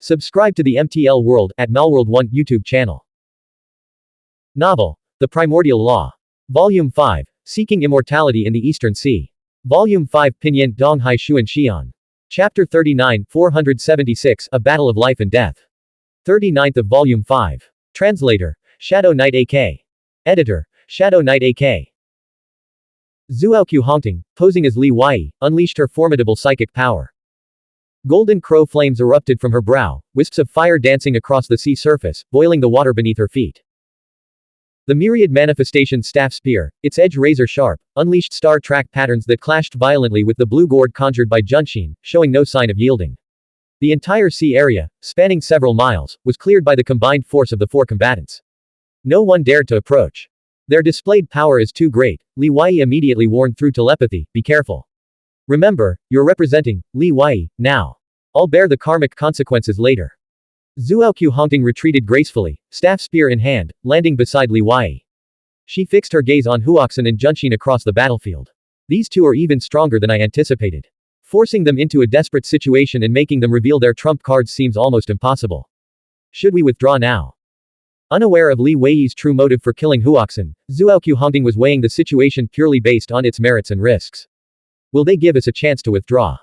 Subscribe to the MTL World at Malworld 1 YouTube channel. Novel, The Primordial Law. Volume 5, Seeking Immortality in the Eastern Sea. Volume 5 Pinyin Donghai Xuan Xian. Chapter 39 476 A Battle of Life and Death. 39th of Volume 5. Translator, Shadow Knight AK. Editor, Shadow Knight AK. Xuanhuan Hongting, posing as Li Wei, unleashed her formidable psychic power. Golden crow flames erupted from her brow, wisps of fire dancing across the sea surface, boiling the water beneath her feet. The myriad manifestation staff spear, its edge razor sharp, unleashed star track patterns that clashed violently with the blue gourd conjured by Junxin, showing no sign of yielding. The entire sea area, spanning several miles, was cleared by the combined force of the four combatants. No one dared to approach. Their displayed power is too great. Li Wei immediately warned through telepathy, be careful. Remember, you're representing Li Wei now. I'll bear the karmic consequences later. Xuanhuan Hongting retreated gracefully, staff spear in hand, landing beside Li Wei. She fixed her gaze on Huoxin and Junxin across the battlefield. These two are even stronger than I anticipated. Forcing them into a desperate situation and making them reveal their trump cards seems almost impossible. Should we withdraw now? Unaware of Li Wei's true motive for killing Huoxin, Xuanhuan Hongting was weighing the situation purely based on its merits and risks. Will they give us a chance to withdraw?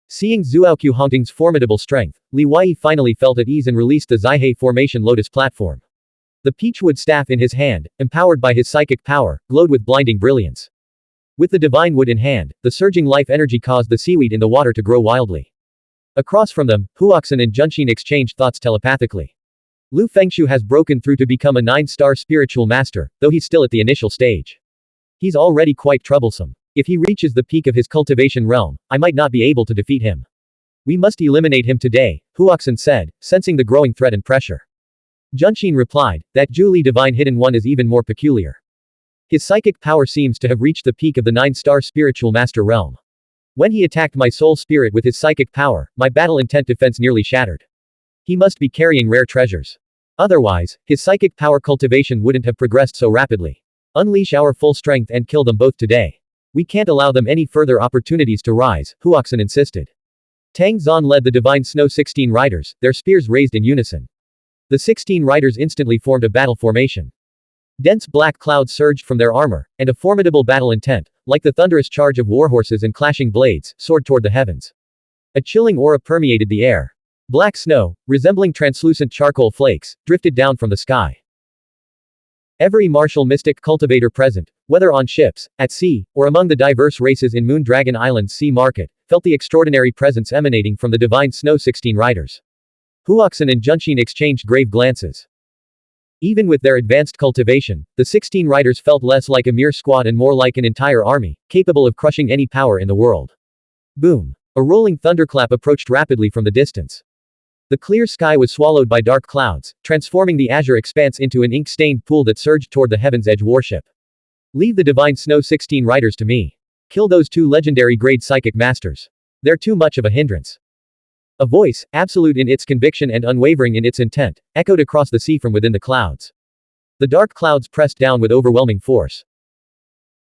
Seeing Xuanhuan Hongting's formidable strength, Li Wei finally felt at ease and released the Zihei Formation Lotus platform. The peachwood staff in his hand, empowered by his psychic power, glowed with blinding brilliance. With the divine wood in hand, the surging life energy caused the seaweed in the water to grow wildly. Across from them, Huoxin and Junxin exchanged thoughts telepathically. Lu Fengshu has broken through to become a 9-star spiritual master, though he's still at the initial stage. He's already quite troublesome. If he reaches the peak of his cultivation realm, I might not be able to defeat him. We must eliminate him today, Huoxin said, sensing the growing threat and pressure. Junxin replied, that Zhu Divine Hidden One is even more peculiar. His psychic power seems to have reached the peak of the 9-star spiritual master realm. When he attacked my soul spirit with his psychic power, my battle intent defense nearly shattered. He must be carrying rare treasures. Otherwise, his psychic power cultivation wouldn't have progressed so rapidly. Unleash our full strength and kill them both today. We can't allow them any further opportunities to rise, Huoxin insisted. Tang Zan led the Divine Snow 16 riders, their spears raised in unison. The 16 riders instantly formed a battle formation. Dense black clouds surged from their armor, and a formidable battle intent, like the thunderous charge of warhorses and clashing blades, soared toward the heavens. A chilling aura permeated the air. Black snow, resembling translucent charcoal flakes, drifted down from the sky. Every martial mystic cultivator present, whether on ships, at sea, or among the diverse races in Moondragon Island's sea market, felt the extraordinary presence emanating from the Divine Snow 16 riders. Huoxin and Junxin exchanged grave glances. Even with their advanced cultivation, the 16 riders felt less like a mere squad and more like an entire army, capable of crushing any power in the world. Boom! A rolling thunderclap approached rapidly from the distance. The clear sky was swallowed by dark clouds, transforming the azure expanse into an ink-stained pool that surged toward the Heaven's Edge warship. Leave the Divine Snow 16 riders to me. Kill those two legendary grade psychic masters. They're too much of a hindrance. A voice, absolute in its conviction and unwavering in its intent, echoed across the sea from within the clouds. The dark clouds pressed down with overwhelming force.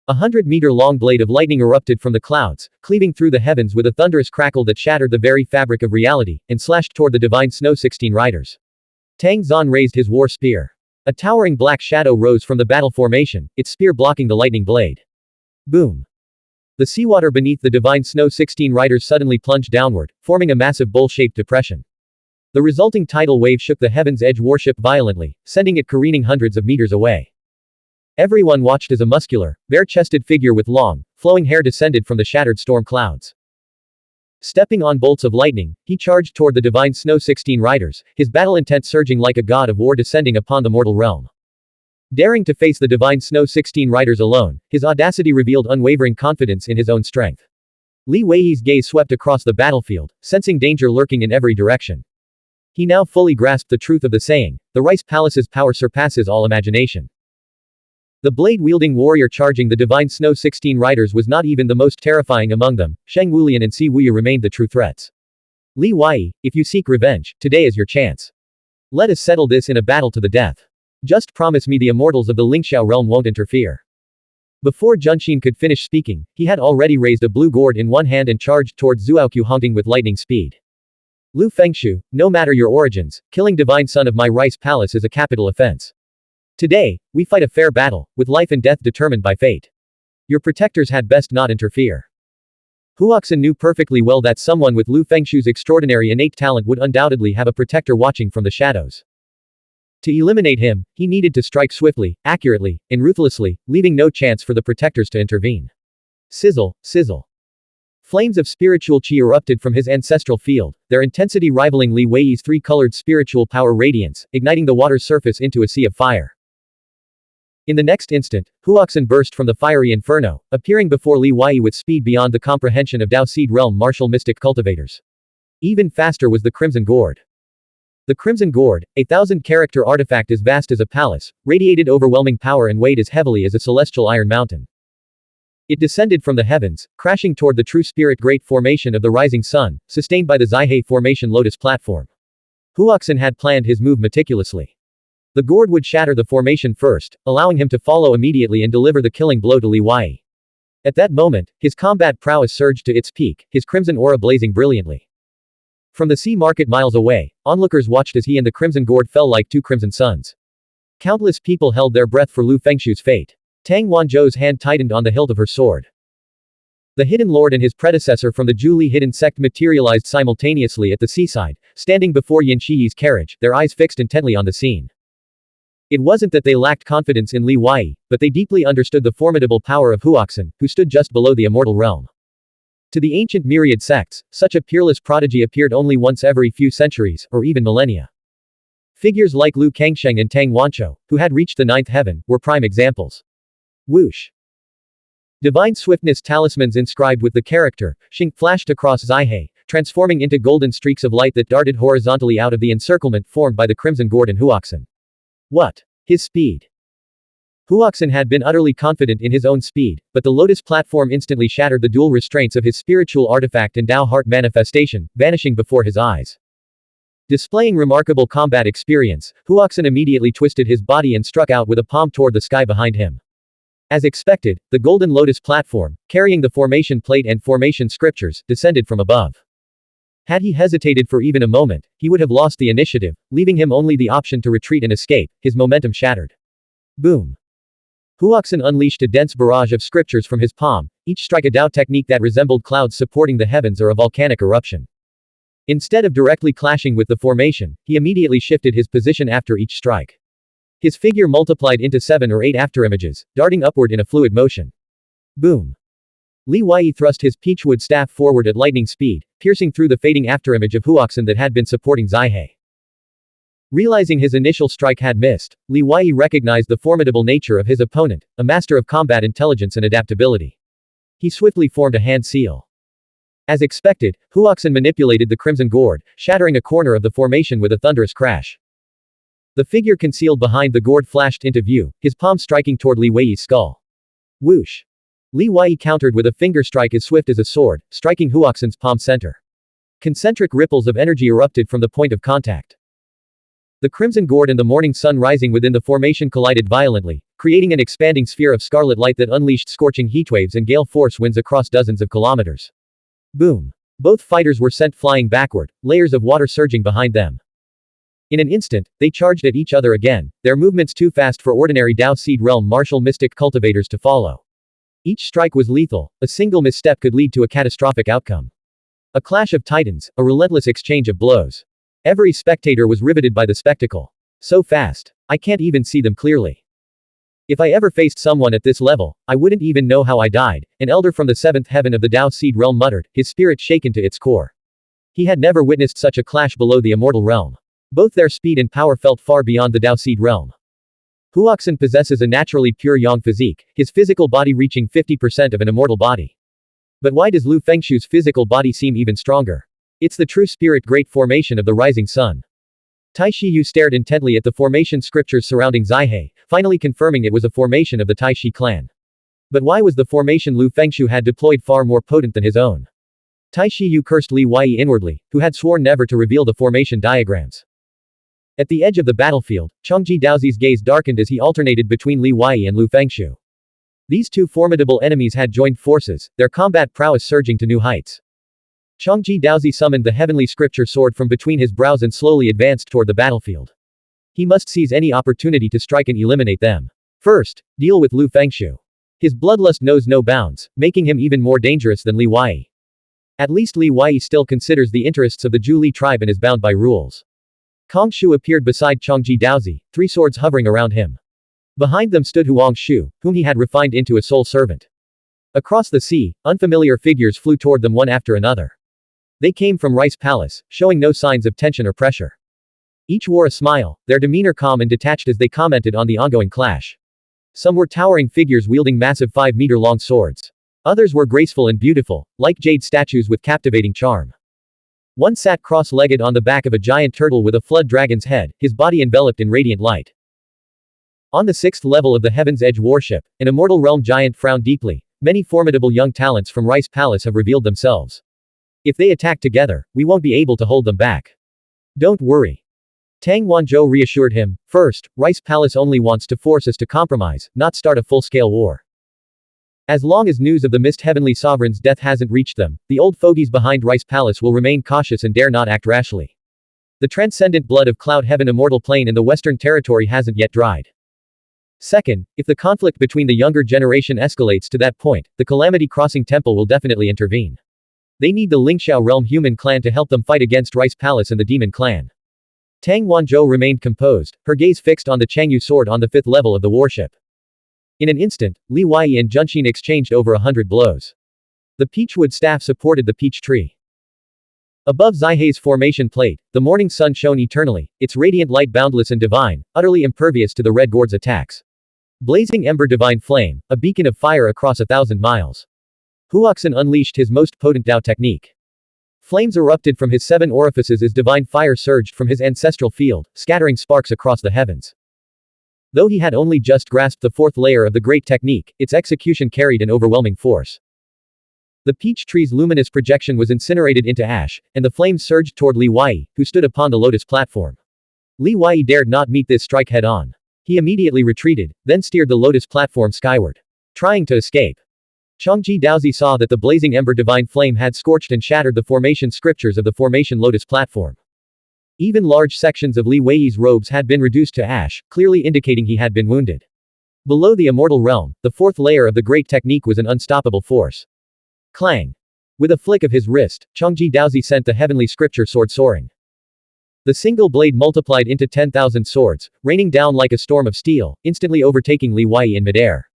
100-meter-long blade of lightning erupted from the clouds, cleaving through the heavens with a thunderous crackle that shattered the very fabric of reality, and slashed toward the Divine Snow 16 riders. Tang Zan raised his war spear. A towering black shadow rose from the battle formation, its spear blocking the lightning blade. Boom! The seawater beneath the Divine Snow 16 riders suddenly plunged downward, forming a massive bowl-shaped depression. The resulting tidal wave shook the Heaven's Edge warship violently, sending it careening hundreds of meters away. Everyone watched as a muscular, bare-chested figure with long, flowing hair descended from the shattered storm clouds. Stepping on bolts of lightning, he charged toward the Divine Snow 16 riders, his battle intent surging like a god of war descending upon the mortal realm. Daring to face the Divine Snow 16 riders alone, his audacity revealed unwavering confidence in his own strength. Li Wei's gaze swept across the battlefield, sensing danger lurking in every direction. He now fully grasped the truth of the saying, the Rice Palace's power surpasses all imagination. The blade-wielding warrior charging the Divine Snow 16 riders was not even the most terrifying among them. Sheng Wulian and Si Wuya remained the true threats. Li Wei, if you seek revenge, today is your chance. Let us settle this in a battle to the death. Just promise me the immortals of the Lingxiao realm won't interfere. Before Junxin could finish speaking, he had already raised a blue gourd in one hand and charged towards Xuanhuan Hongting with lightning speed. Lu Fengshu, no matter your origins, killing divine son of my rice palace is a capital offense. Today, we fight a fair battle, with life and death determined by fate. Your protectors had best not interfere. Huoxin knew perfectly well that someone with Lu Fengshu's extraordinary innate talent would undoubtedly have a protector watching from the shadows. To eliminate him, he needed to strike swiftly, accurately, and ruthlessly, leaving no chance for the protectors to intervene. Sizzle, sizzle. Flames of spiritual chi erupted from his ancestral field, their intensity rivaling Li Wei's three-colored spiritual power radiance, igniting the water's surface into a sea of fire. In the next instant, Huoxin burst from the fiery inferno, appearing before Li Wei with speed beyond the comprehension of Dao Seed Realm martial mystic cultivators. Even faster was the Crimson Gourd. The Crimson Gourd, a 1,000-character artifact as vast as a palace, radiated overwhelming power and weighed as heavily as a celestial iron mountain. It descended from the heavens, crashing toward the true spirit great formation of the rising sun, sustained by the Zaihe formation lotus platform. Huoxin had planned his move meticulously. The gourd would shatter the formation first, allowing him to follow immediately and deliver the killing blow to Li Wei. At that moment, his combat prowess surged to its peak, his crimson aura blazing brilliantly. From the sea market miles away, onlookers watched as he and the Crimson Gourd fell like two crimson suns. Countless people held their breath for Lu Fengshu's fate. Tang Wanzhou's hand tightened on the hilt of her sword. The Hidden Lord and his predecessor from the Zhuli hidden sect materialized simultaneously at the seaside, standing before Yin Shiyi's carriage, their eyes fixed intently on the scene. It wasn't that they lacked confidence in Li Wei, but they deeply understood the formidable power of Huoxin, who stood just below the immortal realm. To the ancient myriad sects, such a peerless prodigy appeared only once every few centuries, or even millennia. Figures like Lu Kangsheng and Tang Wanzhou, who had reached the ninth heaven, were prime examples. Whoosh! Divine swiftness talismans inscribed with the character, Xing, flashed across Zaihe, transforming into golden streaks of light that darted horizontally out of the encirclement formed by the Crimson Gourd and Huoxin. What? His speed. Huoxin had been utterly confident in his own speed, but the lotus platform instantly shattered the dual restraints of his spiritual artifact and Dao heart manifestation, vanishing before his eyes. Displaying remarkable combat experience, Huoxin immediately twisted his body and struck out with a palm toward the sky behind him. As expected, the golden lotus platform, carrying the formation plate and formation scriptures, descended from above. Had he hesitated for even a moment, he would have lost the initiative, leaving him only the option to retreat and escape, his momentum shattered. Boom! Huoxin unleashed a dense barrage of scriptures from his palm, each strike a Dao technique that resembled clouds supporting the heavens or a volcanic eruption. Instead of directly clashing with the formation, he immediately shifted his position after each strike. His figure multiplied into 7 or 8 afterimages, darting upward in a fluid motion. Boom! Li Wei thrust his peachwood staff forward at lightning speed, piercing through the fading afterimage of Huoxin that had been supporting Zaihe. Realizing his initial strike had missed, Li Wei recognized the formidable nature of his opponent, a master of combat intelligence and adaptability. He swiftly formed a hand seal. As expected, Huoxin manipulated the Crimson Gourd, shattering a corner of the formation with a thunderous crash. The figure concealed behind the gourd flashed into view, his palm striking toward Li Wei's skull. Whoosh! Li Wei countered with a finger strike as swift as a sword, striking Huoxin's palm center. Concentric ripples of energy erupted from the point of contact. The Crimson Gourd and the morning sun rising within the formation collided violently, creating an expanding sphere of scarlet light that unleashed scorching heatwaves and gale force winds across dozens of kilometers. Boom! Both fighters were sent flying backward, layers of water surging behind them. In an instant, they charged at each other again, their movements too fast for ordinary Dao Seed Realm martial mystic cultivators to follow. Each strike was lethal, a single misstep could lead to a catastrophic outcome. A clash of titans, a relentless exchange of blows. Every spectator was riveted by the spectacle. So fast. I can't even see them clearly. If I ever faced someone at this level, I wouldn't even know how I died, an elder from the 7th heaven of the Dao Seed Realm muttered, his spirit shaken to its core. He had never witnessed such a clash below the immortal realm. Both their speed and power felt far beyond the Dao Seed Realm. Huoxin possesses a naturally pure yang physique, his physical body reaching 50% of an immortal body. But why does Lu Fengshu's physical body seem even stronger? It's the true spirit great formation of the rising sun. Tai Shiyu stared intently at the formation scriptures surrounding Zaihe, finally confirming it was a formation of the Tai Shi clan. But why was the formation Lu Fengshu had deployed far more potent than his own? Tai Shiyu cursed Li Wei inwardly, who had sworn never to reveal the formation diagrams. At the edge of the battlefield, Chongji Daozi's gaze darkened as he alternated between Li Wei and Lu Fengshu. These two formidable enemies had joined forces, their combat prowess surging to new heights. Changji Daozi summoned the heavenly scripture sword from between his brows and slowly advanced toward the battlefield. He must seize any opportunity to strike and eliminate them. First, deal with Lu Fengshu. His bloodlust knows no bounds, making him even more dangerous than Li Wei. At least Li Wei still considers the interests of the Zhu Li tribe and is bound by rules. Kong Shu appeared beside Changji Daozi, three swords hovering around him. Behind them stood Huang Shu, whom he had refined into a soul servant. Across the sea, unfamiliar figures flew toward them one after another. They came from Rice Palace, showing no signs of tension or pressure. Each wore a smile, their demeanor calm and detached as they commented on the ongoing clash. Some were towering figures wielding massive 5-meter-long swords. Others were graceful and beautiful, like jade statues with captivating charm. One sat cross-legged on the back of a giant turtle with a flood dragon's head, his body enveloped in radiant light. On the 6th level of the Heaven's Edge warship, an immortal realm giant frowned deeply. Many formidable young talents from Rice Palace have revealed themselves. If they attack together, we won't be able to hold them back. Don't worry. Tang Wanzhou reassured him. First, Rice Palace only wants to force us to compromise, not start a full-scale war. As long as news of the Mist Heavenly Sovereign's death hasn't reached them, the old fogies behind Rice Palace will remain cautious and dare not act rashly. The transcendent blood of Cloud Heaven Immortal Plane in the Western Territory hasn't yet dried. Second, if the conflict between the younger generation escalates to that point, the Calamity Crossing Temple will definitely intervene. They need the Lingxiao Realm Human Clan to help them fight against Rice Palace and the Demon Clan. Tang Wanzhou remained composed, her gaze fixed on the Changyu sword on the 5th level of the warship. In an instant, Li Wei and Junxin exchanged over 100 blows. The peachwood staff supported the peach tree. Above Zihei's formation plate, the morning sun shone eternally, its radiant light boundless and divine, utterly impervious to the Red Gourd's attacks. Blazing ember divine flame, a beacon of fire across 1,000 miles. Huoxin unleashed his most potent Dao technique. Flames erupted from his 7 orifices as divine fire surged from his ancestral field, scattering sparks across the heavens. Though he had only just grasped the 4th layer of the great technique, its execution carried an overwhelming force. The peach tree's luminous projection was incinerated into ash, and the flames surged toward Li Wei, who stood upon the lotus platform. Li Wei dared not meet this strike head-on. He immediately retreated, then steered the lotus platform skyward. Trying to escape. Changji Daozi saw that the blazing ember divine flame had scorched and shattered the formation scriptures of the formation lotus platform. Even large sections of Li Wei's robes had been reduced to ash, clearly indicating he had been wounded. Below the immortal realm, the 4th layer of the great technique was an unstoppable force. Clang! With a flick of his wrist, Changji Daozi sent the heavenly scripture sword soaring. The single blade multiplied into 10,000 swords, raining down like a storm of steel, instantly overtaking Li Wei in midair.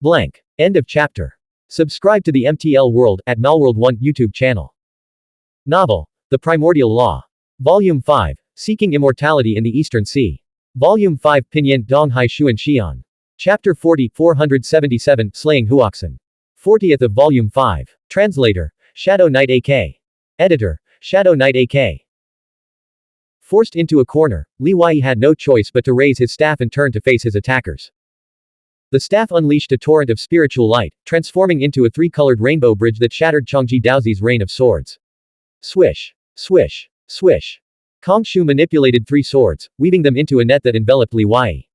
Blank. End of chapter. Subscribe to the MTL World at Malworld 1 YouTube channel. Novel. The Primordial Law. Volume 5. Seeking Immortality in the Eastern Sea. Volume 5 Pinyin Donghai Xuan Xian. Chapter 40 477 Slaying Huoxin. 40th of Volume 5. Translator. Shadow Knight AK. Editor. Shadow Knight AK. Forced into a corner, Li Wei had no choice but to raise his staff and turn to face his attackers. The staff unleashed a torrent of spiritual light, transforming into a 3-colored rainbow bridge that shattered Changji Daozi's rain of swords. Swish. Swish. Swish. Kong Shu manipulated 3 swords, weaving them into a net that enveloped Li Wei.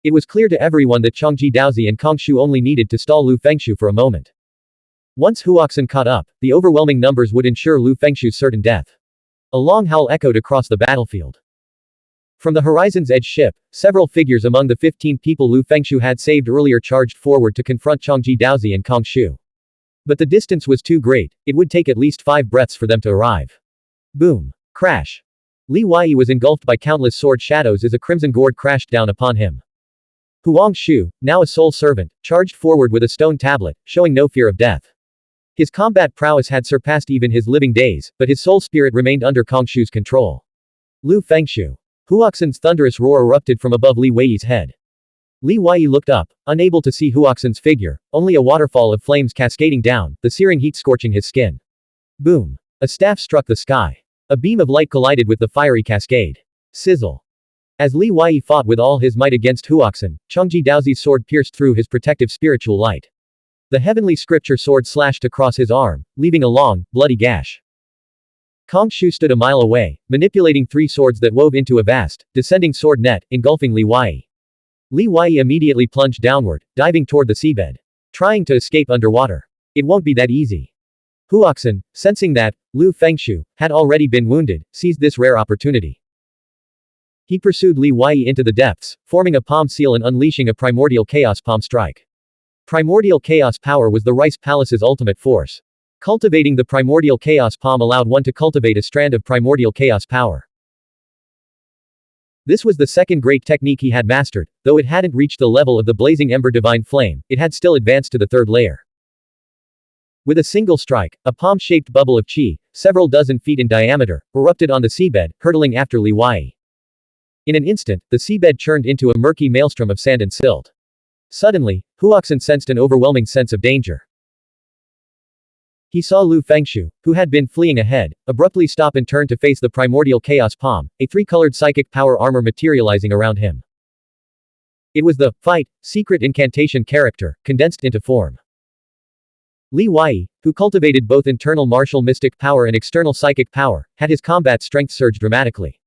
It was clear to everyone that Changji Daozi and Kong Shu only needed to stall Lu Fengshu for a moment. Once Huoxin caught up, the overwhelming numbers would ensure Lu Fengshu's certain death. A long howl echoed across the battlefield. From the Horizon's Edge ship, several figures among the 15 people Lu Fengshu had saved earlier charged forward to confront Changji Daozi and Kong Shu. But the distance was too great, it would take at least 5 breaths for them to arrive. Boom. Crash. Li Wei was engulfed by countless sword shadows as a crimson gourd crashed down upon him. Huang Shu, now a soul servant, charged forward with a stone tablet, showing no fear of death. His combat prowess had surpassed even his living days, but his soul spirit remained under Kong Shu's control. Lu Fengshu. Huoxin's thunderous roar erupted from above Li Wei's head. Li Wei looked up, unable to see Huoxin's figure, only a waterfall of flames cascading down, the searing heat scorching his skin. Boom. A staff struck the sky. A beam of light collided with the fiery cascade. Sizzle. As Li Wei fought with all his might against Huoxin, Changji Daozi's sword pierced through his protective spiritual light. The heavenly scripture sword slashed across his arm, leaving a long, bloody gash. Kong Shu stood a mile away, manipulating 3 swords that wove into a vast, descending sword net, engulfing Li Wei. Li Wei immediately plunged downward, diving toward the seabed. Trying to escape underwater. It won't be that easy. Huoxin, sensing that Lu Fengshu had already been wounded, seized this rare opportunity. He pursued Li Wei into the depths, forming a palm seal and unleashing a primordial chaos palm strike. Primordial chaos power was the rice palace's ultimate force. Cultivating the primordial chaos palm allowed one to cultivate a strand of primordial chaos power. This was the second great technique he had mastered, though it hadn't reached the level of the blazing ember divine flame, it had still advanced to the third layer. With a single strike, a palm-shaped bubble of qi, several dozen feet in diameter, erupted on the seabed, hurtling after Li Wei. In an instant, the seabed churned into a murky maelstrom of sand and silt. Suddenly, Huoxin sensed an overwhelming sense of danger. He saw Lu Fengshu, who had been fleeing ahead, abruptly stop and turn to face the primordial chaos palm, a three-colored psychic power armor materializing around him. It was the fight secret incantation character, condensed into form. Li Wei, who cultivated both internal martial mystic power and external psychic power, had his combat strength surge dramatically.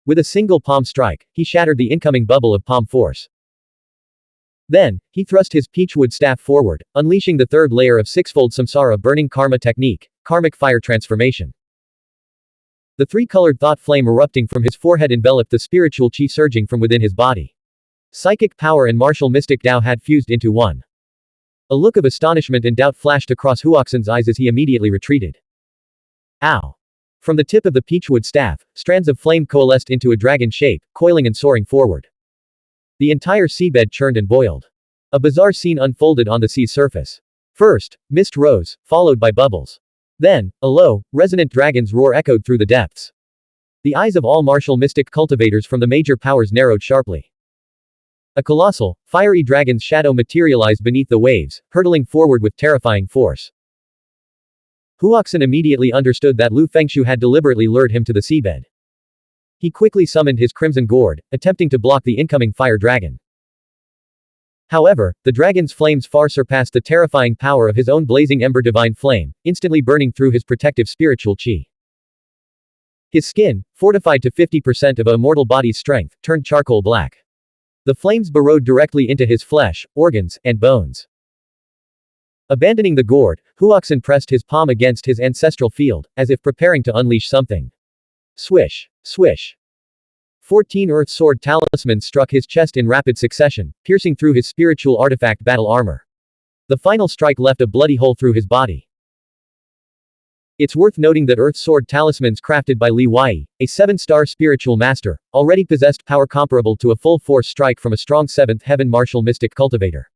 With a single palm strike, he shattered the incoming bubble of palm force. Then, he thrust his peachwood staff forward, unleashing the third layer of sixfold samsara burning karma technique, karmic fire transformation. The three-colored thought flame erupting from his forehead enveloped the spiritual qi surging from within his body. Psychic power and martial mystic Tao had fused into one. A look of astonishment and doubt flashed across Huoxin's eyes as he immediately retreated. Ow! From the tip of the peachwood staff, strands of flame coalesced into a dragon shape, coiling and soaring forward. The entire seabed churned and boiled. A bizarre scene unfolded on the sea's surface. First, mist rose, followed by bubbles. Then, a low, resonant dragon's roar echoed through the depths. The eyes of all martial mystic cultivators from the major powers narrowed sharply. A colossal, fiery dragon's shadow materialized beneath the waves, hurtling forward with terrifying force. Huoxin immediately understood that Lu Fengshu had deliberately lured him to the seabed. He quickly summoned his crimson gourd, attempting to block the incoming fire dragon. However, the dragon's flames far surpassed the terrifying power of his own blazing ember divine flame, instantly burning through his protective spiritual qi. His skin, fortified to 50% of a mortal body's strength, turned charcoal black. The flames burrowed directly into his flesh, organs, and bones. Abandoning the gourd, Huoxin pressed his palm against his ancestral field, as if preparing to unleash something. Swish! Swish! 14 Earth Sword talismans struck his chest in rapid succession, piercing through his spiritual artifact battle armor. The final strike left a bloody hole through his body. It's worth noting that Earth Sword talismans crafted by Li Wei, a 7-star spiritual master, already possessed power comparable to a full-force strike from a strong 7th heaven martial mystic cultivator.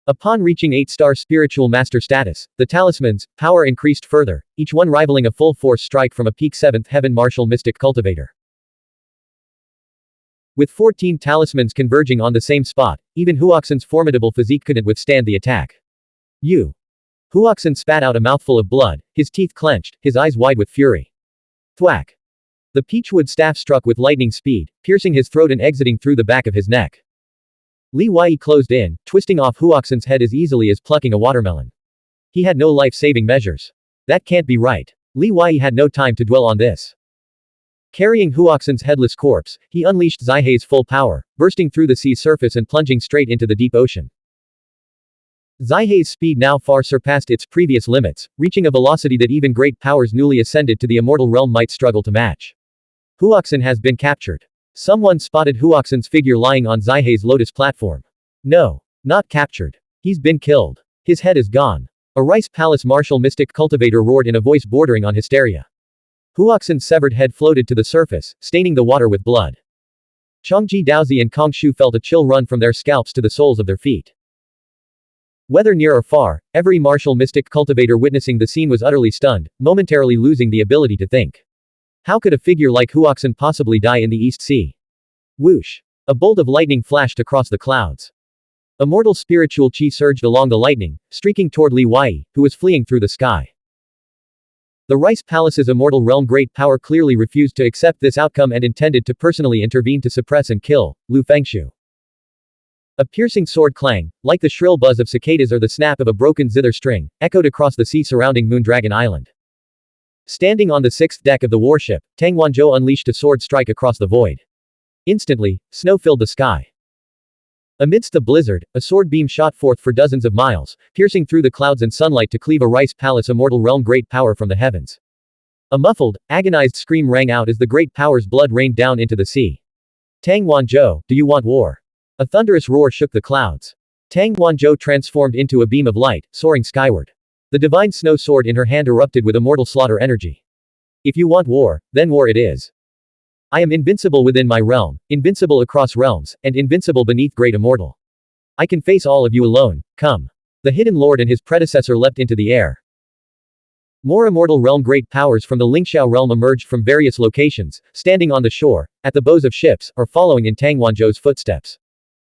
Upon reaching 8-star spiritual master status, the talismans' power increased further, each one rivaling a full-force strike from a peak 7th heaven martial mystic cultivator. With 14 talismans converging on the same spot, even Huoxin's formidable physique couldn't withstand the attack. Huoxin spat out a mouthful of blood, his teeth clenched, his eyes wide with fury. Thwack! The peachwood staff struck with lightning speed, piercing his throat and exiting through the back of his neck. Li Wei closed in, twisting off Huoxin's head as easily as plucking a watermelon. He had no life-saving measures. That can't be right. Li Wei had no time to dwell on this. Carrying Huoxin's headless corpse, he unleashed Zihei's full power, bursting through the sea's surface and plunging straight into the deep ocean. Zihei's speed now far surpassed its previous limits, reaching a velocity that even great powers newly ascended to the immortal realm might struggle to match. Huoxin has been captured. Someone spotted Huoxin's figure lying on Zihei's lotus platform. No. Not captured. He's been killed. His head is gone. A rice palace martial mystic cultivator roared in a voice bordering on hysteria. Huoxin's severed head floated to the surface, staining the water with blood. Chongji Daozi and Kong Shu felt a chill run from their scalps to the soles of their feet. Whether near or far, every martial mystic cultivator witnessing the scene was utterly stunned, momentarily losing the ability to think. How could a figure like Huoxin possibly die in the East Sea? Whoosh! A bolt of lightning flashed across the clouds. Immortal spiritual qi surged along the lightning, streaking toward Li Wei, who was fleeing through the sky. The Rice Palace's immortal realm great power clearly refused to accept this outcome and intended to personally intervene to suppress and kill Lu Fengshu. A piercing sword clang, like the shrill buzz of cicadas or the snap of a broken zither string, echoed across the sea surrounding Moondragon Island. Standing on the 6th deck of the warship, Tang Wanzhou unleashed a sword strike across the void. Instantly, snow filled the sky. Amidst the blizzard, a sword beam shot forth for dozens of miles, piercing through the clouds and sunlight to cleave a rice palace immortal realm great power from the heavens. A muffled, agonized scream rang out as the great power's blood rained down into the sea. Tang Wanzhou, do you want war? A thunderous roar shook the clouds. Tang Wanzhou transformed into a beam of light, soaring skyward. The divine snow sword in her hand erupted with immortal slaughter energy. If you want war, then war it is. I am invincible within my realm, invincible across realms, and invincible beneath great immortal. I can face all of you alone, come. The hidden lord and his predecessor leapt into the air. More immortal realm great powers from the Lingxiao realm emerged from various locations, standing on the shore, at the bows of ships, or following in Tang Wanzhou's footsteps.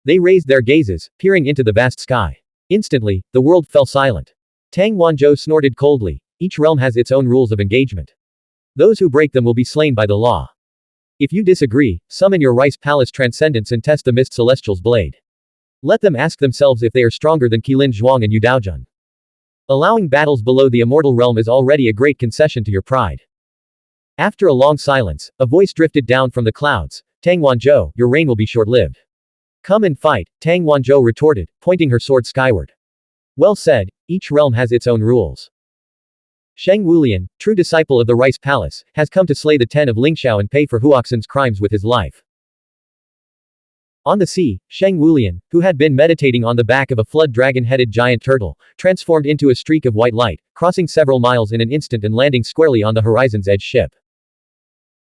They raised their gazes, peering into the vast sky. Instantly, the world fell silent. Tang Wanzhou snorted coldly. Each realm has its own rules of engagement. Those who break them will be slain by the law. If you disagree, summon your rice palace transcendence and test the mist celestial's blade. Let them ask themselves if they are stronger than Qilin Zhuang and Yu Daozhen. Allowing battles below the immortal realm is already a great concession to your pride. After a long silence, a voice drifted down from the clouds. Tang Wanzhou, your reign will be short-lived. Come and fight, Tang Wanzhou retorted, pointing her sword skyward. Well said, each realm has its own rules. Sheng Wulian, true disciple of the Rice Palace, has come to slay the 10 of Lingxiao and pay for Huoxin's crimes with his life. On the sea, Sheng Wulian, who had been meditating on the back of a flood dragon-headed giant turtle, transformed into a streak of white light, crossing several miles in an instant and landing squarely on the horizon's edge ship.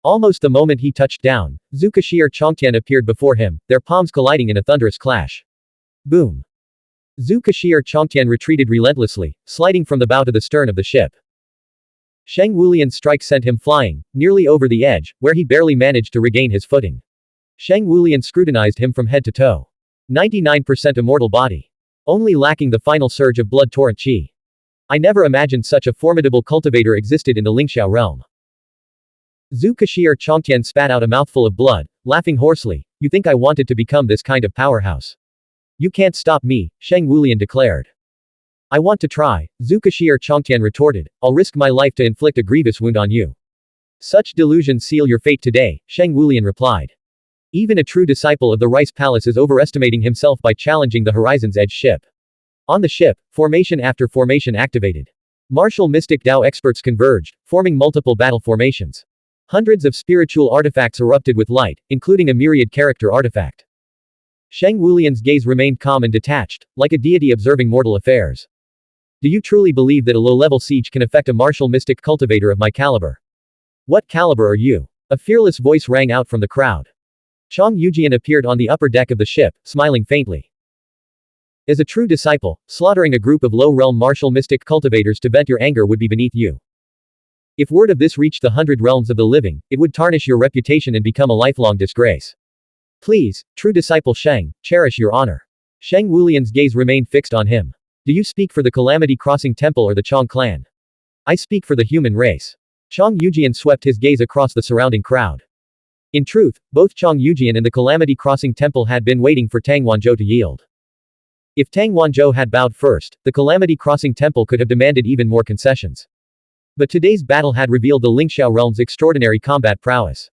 Almost the moment he touched down, Zukashir Chongtian appeared before him, their palms colliding in a thunderous clash. Boom! Zukashir Chongtian retreated relentlessly, sliding from the bow to the stern of the ship. Sheng Wulian's strike sent him flying, nearly over the edge, where he barely managed to regain his footing. Sheng Wulian scrutinized him from head to toe. 99% immortal body. Only lacking the final surge of blood torrent qi. I never imagined such a formidable cultivator existed in the Lingxiao realm. Zukashir Chongtian spat out a mouthful of blood, laughing hoarsely. You think I wanted to become this kind of powerhouse? You can't stop me, Sheng Wulian declared. I want to try, Zukashir Chongtian retorted. I'll risk my life to inflict a grievous wound on you. Such delusions seal your fate today, Sheng Wulian replied. Even a true disciple of the Rice Palace is overestimating himself by challenging the Horizon's Edge ship. On the ship, formation after formation activated. Martial mystic Dao experts converged, forming multiple battle formations. Hundreds of spiritual artifacts erupted with light, including a myriad character artifact. Sheng Wulian's gaze remained calm and detached, like a deity observing mortal affairs. Do you truly believe that a low-level siege can affect a martial mystic cultivator of my caliber? What caliber are you? A fearless voice rang out from the crowd. Chong Yujian appeared on the upper deck of the ship, smiling faintly. As a true disciple, slaughtering a group of low-realm martial mystic cultivators to vent your anger would be beneath you. If word of this reached the 100 realms of the living, it would tarnish your reputation and become a lifelong disgrace. Please, true disciple Sheng, cherish your honor. Sheng Wulian's gaze remained fixed on him. Do you speak for the Calamity Crossing Temple or the Chong clan? I speak for the human race. Chong Yujian swept his gaze across the surrounding crowd. In truth, both Chong Yujian and the Calamity Crossing Temple had been waiting for Tang Wanzhou to yield. If Tang Wanzhou had bowed first, the Calamity Crossing Temple could have demanded even more concessions. But today's battle had revealed the Lingxiao realm's extraordinary combat prowess.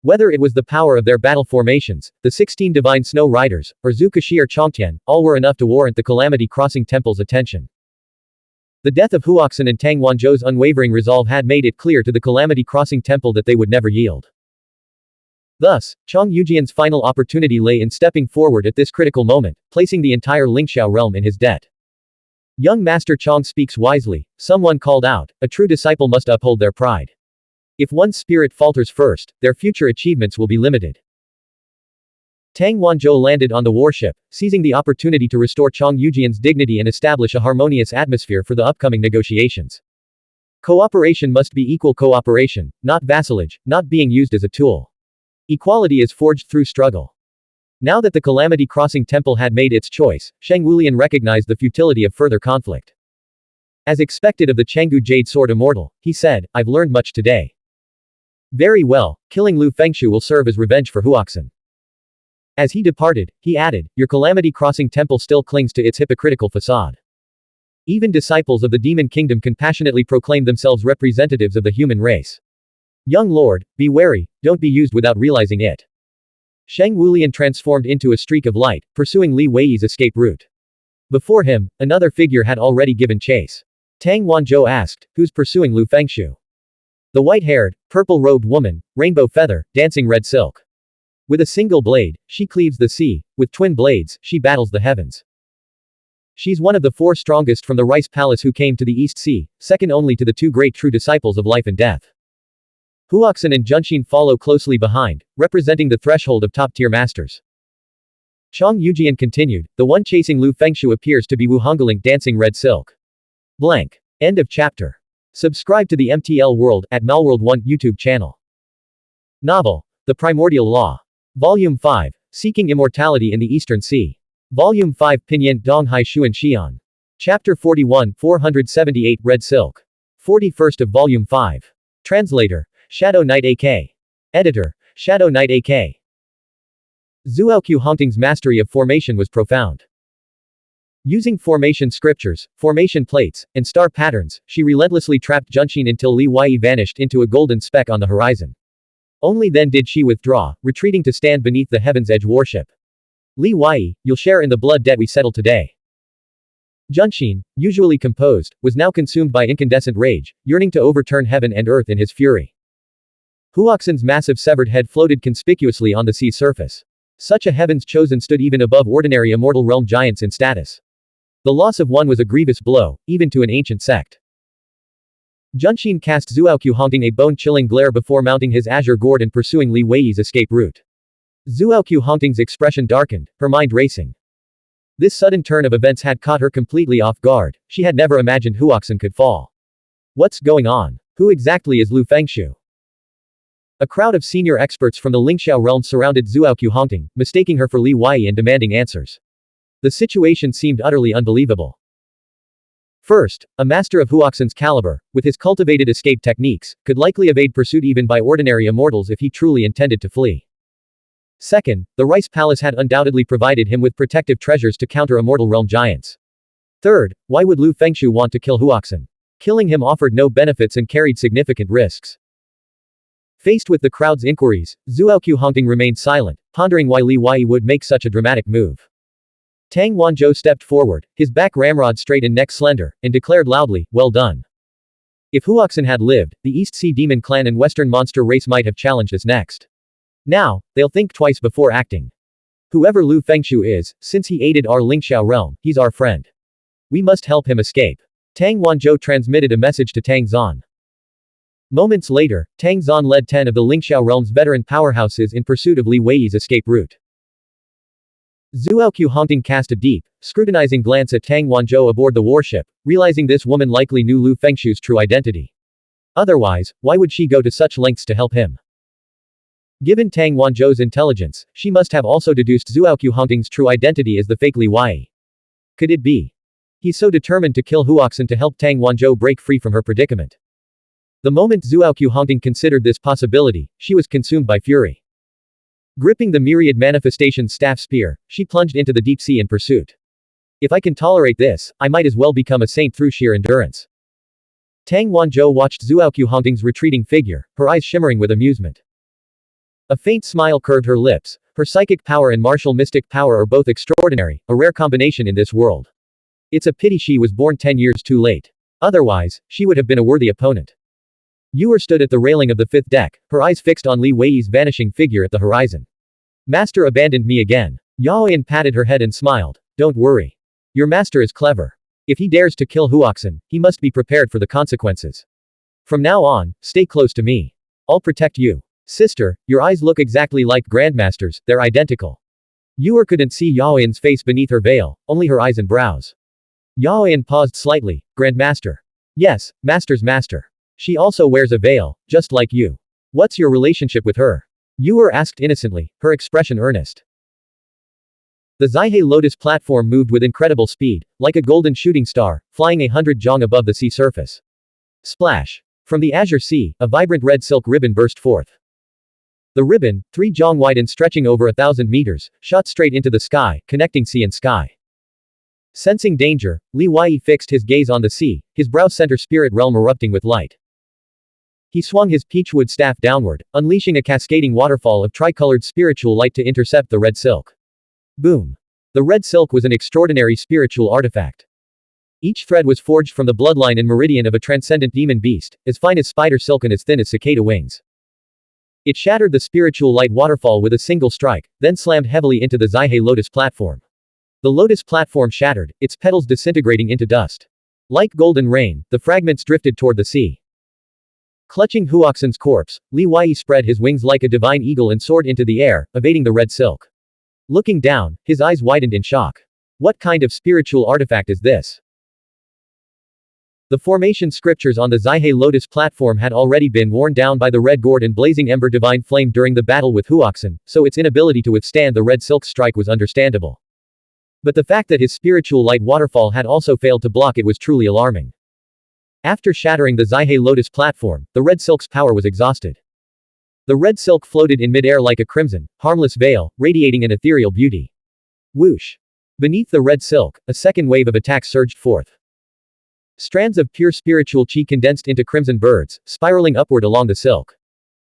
Whether it was the power of their battle formations, the 16 divine snow riders, or Zukashir Chongtian, all were enough to warrant the Calamity Crossing Temple's attention. The death of Huoxin and Tang Wanzhou's unwavering resolve had made it clear to the Calamity Crossing Temple that they would never yield. Thus, Chong Yujian's final opportunity lay in stepping forward at this critical moment, placing the entire Lingxiao realm in his debt. Young Master Chong speaks wisely, someone called out, a true disciple must uphold their pride. If one's spirit falters first, their future achievements will be limited. Tang Wanzhou landed on the warship, seizing the opportunity to restore Chong Yujian's dignity and establish a harmonious atmosphere for the upcoming negotiations. Cooperation must be equal cooperation, not vassalage, not being used as a tool. Equality is forged through struggle. Now that the Calamity Crossing Temple had made its choice, Sheng Wulian recognized the futility of further conflict. As expected of the Chenggu Jade Sword Immortal, he said, I've learned much today. Very well, killing Lu Fengshu will serve as revenge for Huoxin. As he departed, he added, your Calamity Crossing Temple still clings to its hypocritical facade. Even disciples of the Demon Kingdom can passionately proclaim themselves representatives of the human race. Young Lord, be wary, don't be used without realizing it. Sheng Wulian transformed into a streak of light, pursuing Li Wei's escape route. Before him, another figure had already given chase. Tang Wanzhou asked, "Who's pursuing Lu Fengshu?" The white-haired, purple-robed woman, rainbow feather, dancing red silk. With a single blade, she cleaves the sea, with twin blades, she battles the heavens. She's one of the 4 strongest from the Rice Palace who came to the East Sea, second only to the 2 great true disciples of life and death. Huoxin and Junxin follow closely behind, representing the threshold of top-tier masters. Chang Yujian continued, "The one chasing Lu Fengshu appears to be Wu Hongling dancing red silk." Blank. End of chapter. Subscribe to the MTL World at Malworld 1 YouTube channel. Novel. The Primordial Law. Volume 5. Seeking Immortality in the Eastern Sea. Volume 5 Pinyin Donghai Xuan Xian. Chapter 41 478 Red Silk. 41st of Volume 5. Translator. Shadow Knight AK. Editor. Shadow Knight AK. Xuanhuan Hongting's mastery of formation was profound. Using formation scriptures, formation plates, and star patterns, she relentlessly trapped Junxin until Li Wei vanished into a golden speck on the horizon. Only then did she withdraw, retreating to stand beneath the heaven's edge worship. Li Wei, you'll share in the blood debt we settled today. Junxin, usually composed, was now consumed by incandescent rage, yearning to overturn heaven and earth in his fury. Huoxin's massive severed head floated conspicuously on the sea's surface. Such a heaven's chosen stood even above ordinary immortal realm giants in status. The loss of one was a grievous blow, even to an ancient sect. Junxin cast Xuanhuan Hongting a bone-chilling glare before mounting his azure gourd and pursuing Li Wei's escape route. Xuanhuan Hongting's expression darkened, her mind racing. This sudden turn of events had caught her completely off guard. She had never imagined Huoxin could fall. What's going on? Who exactly is Lu Fengshu? A crowd of senior experts from the Lingxiao realm surrounded Xuanhuan Hongting, mistaking her for Li Wei and demanding answers. The situation seemed utterly unbelievable. First, a master of Huoxin's caliber, with his cultivated escape techniques, could likely evade pursuit even by ordinary immortals if he truly intended to flee. Second, the Rice Palace had undoubtedly provided him with protective treasures to counter immortal realm giants. Third, why would Lu Fengshu want to kill Huoxin? Killing him offered no benefits and carried significant risks. Faced with the crowd's inquiries, Xuanhuan Hongting remained silent, pondering why Li Wei would make such a dramatic move. Tang Wanzhou stepped forward, his back ramrod straight and neck slender, and declared loudly, "Well done." If Huoxin had lived, the East Sea Demon Clan and Western Monster race might have challenged us next. Now, they'll think twice before acting. Whoever Lu Fengshu is, since he aided our Lingxiao realm, he's our friend. We must help him escape. Tang Wanzhou transmitted a message to Tang Zan. Moments later, Tang Zan led 10 of the Lingxiao realm's veteran powerhouses in pursuit of Li Wei's escape route. Xuanhuan Hongting cast a deep, scrutinizing glance at Tang Wanzhou aboard the warship, realizing this woman likely knew Lu Fengshu's true identity. Otherwise, why would she go to such lengths to help him? Given Tang Wanzhou's intelligence, she must have also deduced Xuanhuan Hongting's true identity as the fake Li Wei. Could it be? He's so determined to kill Huoxin to help Tang Wanzhou break free from her predicament. The moment Xuanhuan Hongting considered this possibility, she was consumed by fury. Gripping the myriad manifestation's staff spear, she plunged into the deep sea in pursuit. If I can tolerate this, I might as well become a saint through sheer endurance. Tang Wanzhou watched Xuanhuan Hongting's retreating figure, her eyes shimmering with amusement. A faint smile curved her lips. Her psychic power and martial mystic power are both extraordinary, a rare combination in this world. It's a pity she was born 10 years too late. Otherwise, she would have been a worthy opponent. Yuer stood at the railing of the 5th deck, her eyes fixed on Li Wei's vanishing figure at the horizon. Master abandoned me again. Yaoyan patted her head and smiled. Don't worry. Your master is clever. If he dares to kill Huoxin, he must be prepared for the consequences. From now on, stay close to me. I'll protect you. Sister, your eyes look exactly like Grandmaster's, they're identical. Yuer couldn't see Yaoyan's face beneath her veil, only her eyes and brows. Yaoyan paused slightly. Grandmaster. Yes, Master's master. She also wears a veil, just like you. What's your relationship with her? Yuer asked innocently, her expression earnest. The Zaihe Lotus platform moved with incredible speed, like a golden shooting star, flying 100 zhong above the sea surface. Splash. From the azure sea, a vibrant red silk ribbon burst forth. The ribbon, 3 zhong wide and stretching over 1,000 meters, shot straight into the sky, connecting sea and sky. Sensing danger, Li Wei fixed his gaze on the sea, his brow center spirit realm erupting with light. He swung his peachwood staff downward, unleashing a cascading waterfall of tricolored spiritual light to intercept the red silk. Boom! The red silk was an extraordinary spiritual artifact. Each thread was forged from the bloodline and meridian of a transcendent demon beast, as fine as spider silk and as thin as cicada wings. It shattered the spiritual light waterfall with a single strike, then slammed heavily into the Zaihe lotus platform. The lotus platform shattered, its petals disintegrating into dust. Like golden rain, the fragments drifted toward the sea. Clutching Huoxin's corpse, Li Wei spread his wings like a divine eagle and soared into the air, evading the red silk. Looking down, his eyes widened in shock. What kind of spiritual artifact is this? The formation scriptures on the Zaihe lotus platform had already been worn down by the red gourd and blazing ember divine flame during the battle with Huoxin, so its inability to withstand the red silk strike was understandable. But the fact that his spiritual light waterfall had also failed to block it was truly alarming. After shattering the Zaihe lotus platform, the red silk's power was exhausted. The red silk floated in midair like a crimson, harmless veil, radiating an ethereal beauty. Whoosh! Beneath the red silk, a second wave of attacks surged forth. Strands of pure spiritual chi condensed into crimson birds, spiraling upward along the silk.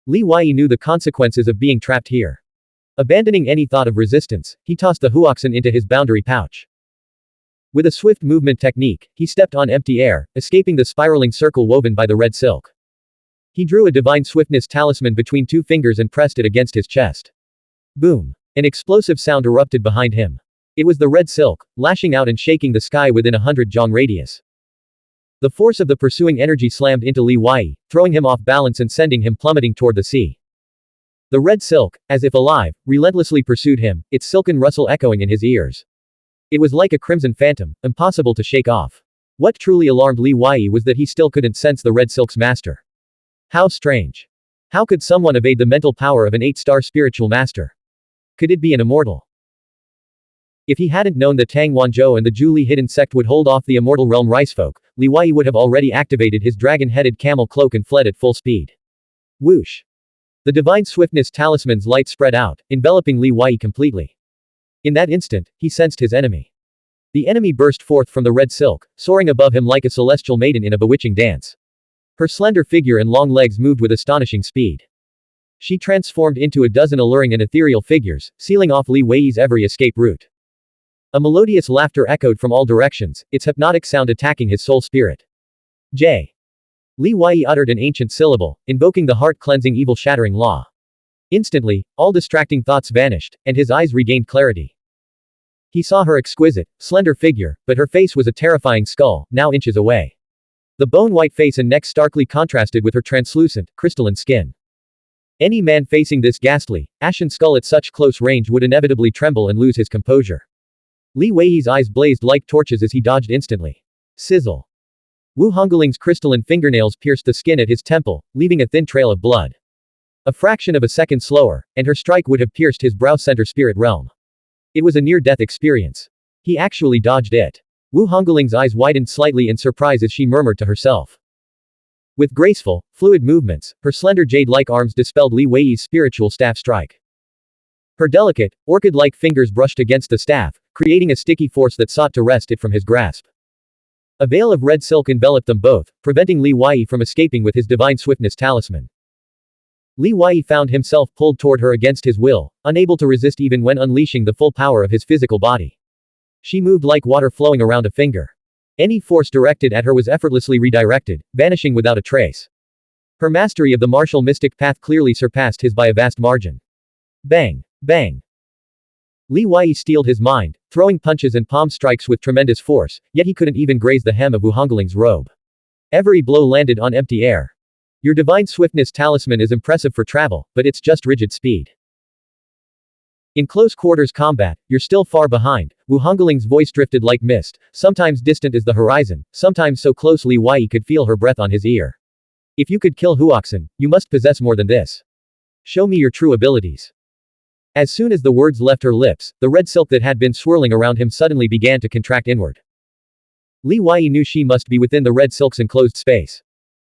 Li Wei knew the consequences of being trapped here. Abandoning any thought of resistance, he tossed the Huoxin into his boundary pouch. With a swift movement technique, he stepped on empty air, escaping the spiraling circle woven by the red silk. He drew a divine swiftness talisman between two fingers and pressed it against his chest. Boom! An explosive sound erupted behind him. It was the red silk, lashing out and shaking the sky within 100 jong radius. The force of the pursuing energy slammed into Li Wei, throwing him off balance and sending him plummeting toward the sea. The red silk, as if alive, relentlessly pursued him, its silken rustle echoing in his ears. It was like a crimson phantom, impossible to shake off. What truly alarmed Li Wei was that he still couldn't sense the red silk's master. How strange. How could someone evade the mental power of an 8-star spiritual master? Could it be an immortal? If he hadn't known that Tang Wanzhou and the Zhuli hidden sect would hold off the immortal realm ricefolk, Li Wei would have already activated his dragon-headed camel cloak and fled at full speed. Whoosh! The divine swiftness talisman's light spread out, enveloping Li Wei completely. In that instant, he sensed his enemy. The enemy burst forth from the red silk, soaring above him like a celestial maiden in a bewitching dance. Her slender figure and long legs moved with astonishing speed. She transformed into a dozen alluring and ethereal figures, sealing off Li Wei's every escape route. A melodious laughter echoed from all directions, its hypnotic sound attacking his soul spirit. J. Li Wei uttered an ancient syllable, invoking the heart-cleansing evil-shattering law. Instantly, all distracting thoughts vanished, and his eyes regained clarity. He saw her exquisite, slender figure, but her face was a terrifying skull, now inches away. The bone-white face and neck starkly contrasted with her translucent, crystalline skin. Any man facing this ghastly, ashen skull at such close range would inevitably tremble and lose his composure. Li Wei's eyes blazed like torches as he dodged instantly. Sizzle. Wu Hongling's crystalline fingernails pierced the skin at his temple, leaving a thin trail of blood. A fraction of a second slower, and her strike would have pierced his brow center spirit realm. It was a near-death experience. He actually dodged it. Wu Hongling's eyes widened slightly in surprise as she murmured to herself. With graceful, fluid movements, her slender jade-like arms dispelled Li Wei's spiritual staff strike. Her delicate, orchid-like fingers brushed against the staff, creating a sticky force that sought to wrest it from his grasp. A veil of red silk enveloped them both, preventing Li Wei from escaping with his divine swiftness talisman. Li Wei found himself pulled toward her against his will, unable to resist even when unleashing the full power of his physical body. She moved like water flowing around a finger. Any force directed at her was effortlessly redirected, vanishing without a trace. Her mastery of the martial mystic path clearly surpassed his by a vast margin. Bang! Bang! Li Wei steeled his mind, throwing punches and palm strikes with tremendous force, yet he couldn't even graze the hem of Wu Hongling's robe. Every blow landed on empty air. Your divine swiftness talisman is impressive for travel, but it's just rigid speed. In close quarters combat, you're still far behind. Wu Hongling's voice drifted like mist, sometimes distant as the horizon, sometimes so close Li Wei could feel her breath on his ear. If you could kill Huoxin, you must possess more than this. Show me your true abilities. As soon as the words left her lips, the red silk that had been swirling around him suddenly began to contract inward. Li Wei knew she must be within the red silk's enclosed space.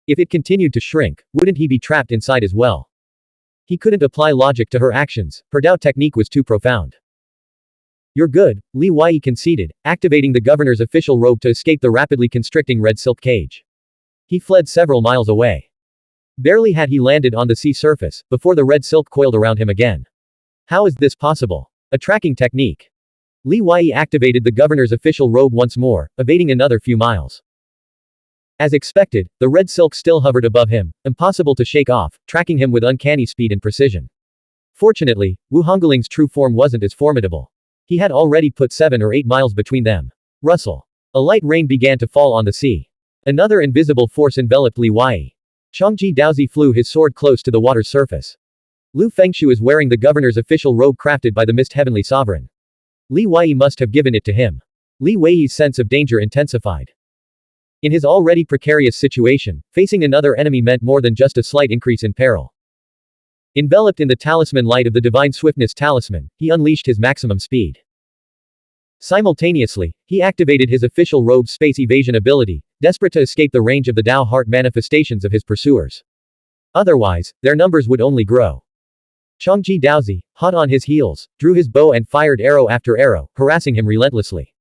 If it continued to shrink, wouldn't he be trapped inside as well? He couldn't apply logic to her actions, her doubt technique was too profound. You're good, Li Wei conceded, activating the governor's official robe to escape the rapidly constricting red silk cage. He fled several miles away. Barely had he landed on the sea surface, before the red silk coiled around him again. How is this possible? A tracking technique. Li Wei activated the governor's official robe once more, evading another few miles. As expected, the red silk still hovered above him, impossible to shake off, tracking him with uncanny speed and precision. Fortunately, Wu Hongling's true form wasn't as formidable. He had already put 7 or 8 miles between them. Rustle. A light rain began to fall on the sea. Another invisible force enveloped Li Wei. Changji Daozi flew his sword close to the water's surface. Lu Fengshu is wearing the governor's official robe crafted by the Mist Heavenly Sovereign. Li Wei must have given it to him. Li Wei's sense of danger intensified. In his already precarious situation, facing another enemy meant more than just a slight increase in peril. Enveloped in the talisman light of the Divine Swiftness talisman, he unleashed his maximum speed. Simultaneously, he activated his official robe's space evasion ability, desperate to escape the range of the Dao Heart manifestations of his pursuers. Otherwise, their numbers would only grow. Changji Daozi, hot on his heels, drew his bow and fired arrow after arrow, harassing him relentlessly.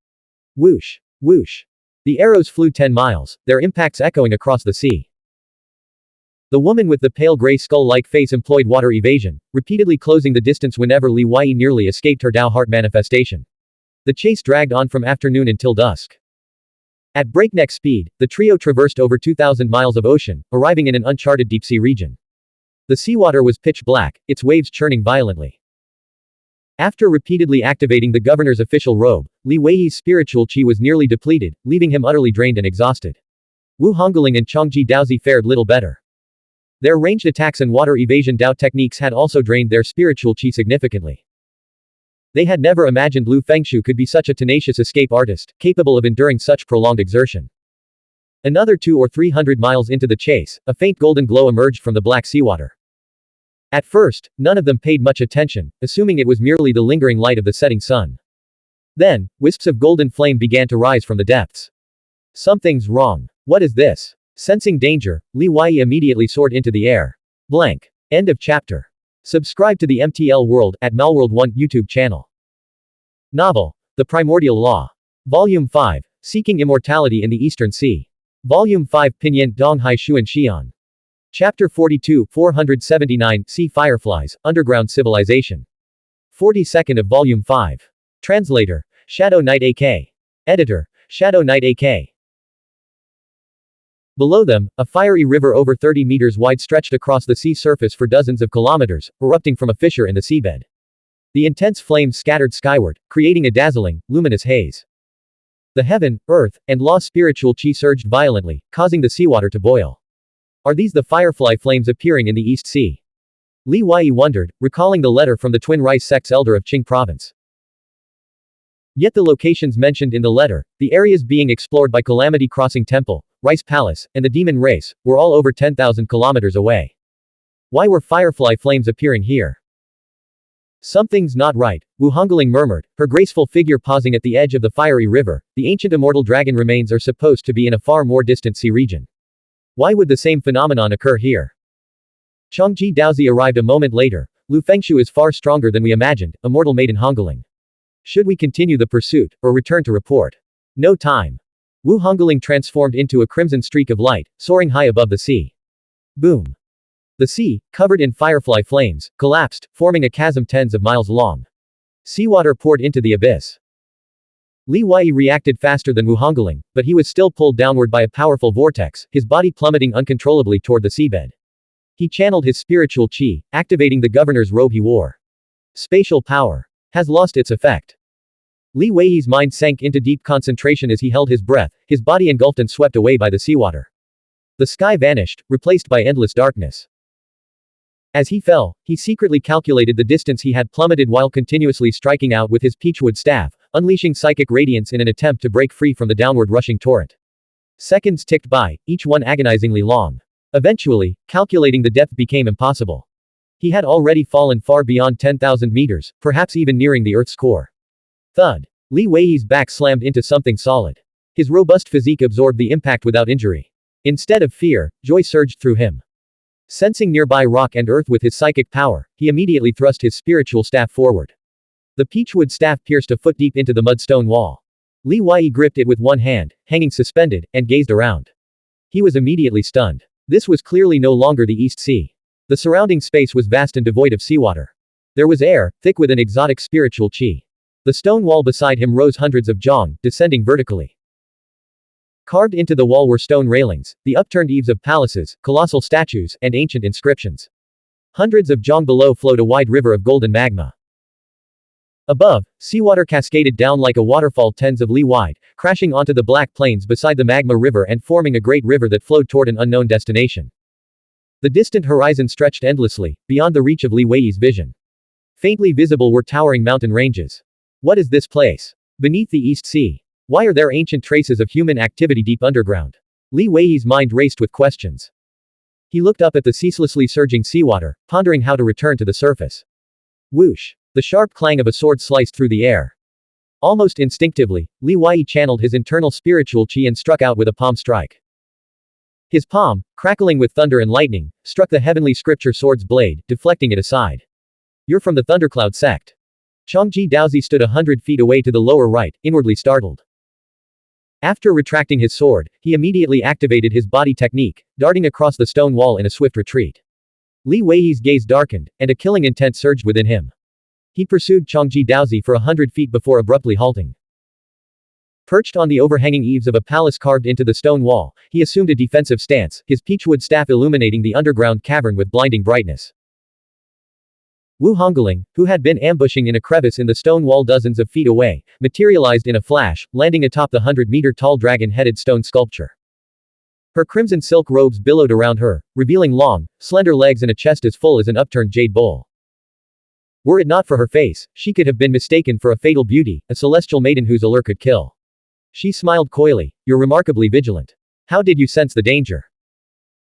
Whoosh! Whoosh! The arrows flew 10 miles, their impacts echoing across the sea. The woman with the pale gray skull-like face employed water evasion, repeatedly closing the distance whenever Li Wei nearly escaped her Dao Heart manifestation. The chase dragged on from afternoon until dusk. At breakneck speed, the trio traversed over 2,000 miles of ocean, arriving in an uncharted deep-sea region. The seawater was pitch black, its waves churning violently. After repeatedly activating the governor's official robe, Li Wei's spiritual qi was nearly depleted, leaving him utterly drained and exhausted. Wu Hongling and Changji Daozi fared little better. Their ranged attacks and water evasion Dao techniques had also drained their spiritual qi significantly. They had never imagined Lu Fengshu could be such a tenacious escape artist, capable of enduring such prolonged exertion. Another 200 or 300 miles into the chase, a faint golden glow emerged from the black seawater. At first, none of them paid much attention, assuming it was merely the lingering light of the setting sun. Then, wisps of golden flame began to rise from the depths. Something's wrong. What is this? Sensing danger, Li Wei immediately soared into the air. Blank. End of chapter. Subscribe to the MTL World at Melworld 1 YouTube channel. Novel. The Primordial Law. Volume 5. Seeking Immortality in the Eastern Sea. Volume 5 Pinyin Donghai Xuan Xian. Chapter 42 479 Sea Fireflies, Underground Civilization. 42nd of Volume 5. Translator. Shadow Knight AK. Editor. Shadow Knight AK. Below them, a fiery river over 30 meters wide stretched across the sea surface for dozens of kilometers, erupting from a fissure in the seabed. The intense flames scattered skyward, creating a dazzling, luminous haze. The heaven, earth, and law spiritual qi surged violently, causing the seawater to boil. Are these the firefly flames appearing in the East Sea? Li Wei wondered, recalling the letter from the Twin Rice sect's elder of Qing province. Yet the locations mentioned in the letter, the areas being explored by Calamity Crossing Temple, Rice Palace, and the Demon Race, were all over 10,000 kilometers away. Why were firefly flames appearing here? Something's not right, Wu Hongling murmured, her graceful figure pausing at the edge of the fiery river. The ancient immortal dragon remains are supposed to be in a far more distant sea region. Why would the same phenomenon occur here? Changji Daozi arrived a moment later. Lu Fengshu is far stronger than we imagined, immortal maiden Hongling. Should we continue the pursuit, or return to report? No time. Wu Hongling transformed into a crimson streak of light, soaring high above the sea. Boom. The sea, covered in firefly flames, collapsed, forming a chasm tens of miles long. Seawater poured into the abyss. Li Wei reacted faster than Wu Hongling, but he was still pulled downward by a powerful vortex, his body plummeting uncontrollably toward the seabed. He channeled his spiritual qi, activating the governor's robe he wore. Spatial power has lost its effect. Li Wei's mind sank into deep concentration as he held his breath, his body engulfed and swept away by the seawater. The sky vanished, replaced by endless darkness. As he fell, he secretly calculated the distance he had plummeted while continuously striking out with his peachwood staff, unleashing psychic radiance in an attempt to break free from the downward rushing torrent. Seconds ticked by, each one agonizingly long. Eventually, calculating the depth became impossible. He had already fallen far beyond 10,000 meters, perhaps even nearing the Earth's core. Thud. Li Wei's back slammed into something solid. His robust physique absorbed the impact without injury. Instead of fear, joy surged through him. Sensing nearby rock and earth with his psychic power, he immediately thrust his spiritual staff forward. The peachwood staff pierced a foot deep into the mudstone wall. Li Wei gripped it with one hand, hanging suspended, and gazed around. He was immediately stunned. This was clearly no longer the East Sea. The surrounding space was vast and devoid of seawater. There was air, thick with an exotic spiritual qi. The stone wall beside him rose hundreds of zhang, descending vertically. Carved into the wall were stone railings, the upturned eaves of palaces, colossal statues, and ancient inscriptions. Hundreds of zhang below flowed a wide river of golden magma. Above, seawater cascaded down like a waterfall tens of li wide, crashing onto the black plains beside the magma river and forming a great river that flowed toward an unknown destination. The distant horizon stretched endlessly, beyond the reach of Li Wei's vision. Faintly visible were towering mountain ranges. What is this place? Beneath the East Sea. Why are there ancient traces of human activity deep underground? Li Wei's mind raced with questions. He looked up at the ceaselessly surging seawater, pondering how to return to the surface. Whoosh! The sharp clang of a sword sliced through the air. Almost instinctively, Li Wei channeled his internal spiritual qi and struck out with a palm strike. His palm, crackling with thunder and lightning, struck the heavenly scripture sword's blade, deflecting it aside. You're from the Thundercloud sect. Changji Daozi stood 100 feet away to the lower right, inwardly startled. After retracting his sword, he immediately activated his body technique, darting across the stone wall in a swift retreat. Li Wei's gaze darkened, and a killing intent surged within him. He pursued Changji Daozi for 100 feet before abruptly halting. Perched on the overhanging eaves of a palace carved into the stone wall, he assumed a defensive stance, his peachwood staff illuminating the underground cavern with blinding brightness. Wu Hongling, who had been ambushing in a crevice in the stone wall dozens of feet away, materialized in a flash, landing atop the 100-meter-tall dragon-headed stone sculpture. Her crimson silk robes billowed around her, revealing long, slender legs and a chest as full as an upturned jade bowl. Were it not for her face, she could have been mistaken for a fatal beauty, a celestial maiden whose allure could kill. She smiled coyly. You're remarkably vigilant. How did you sense the danger?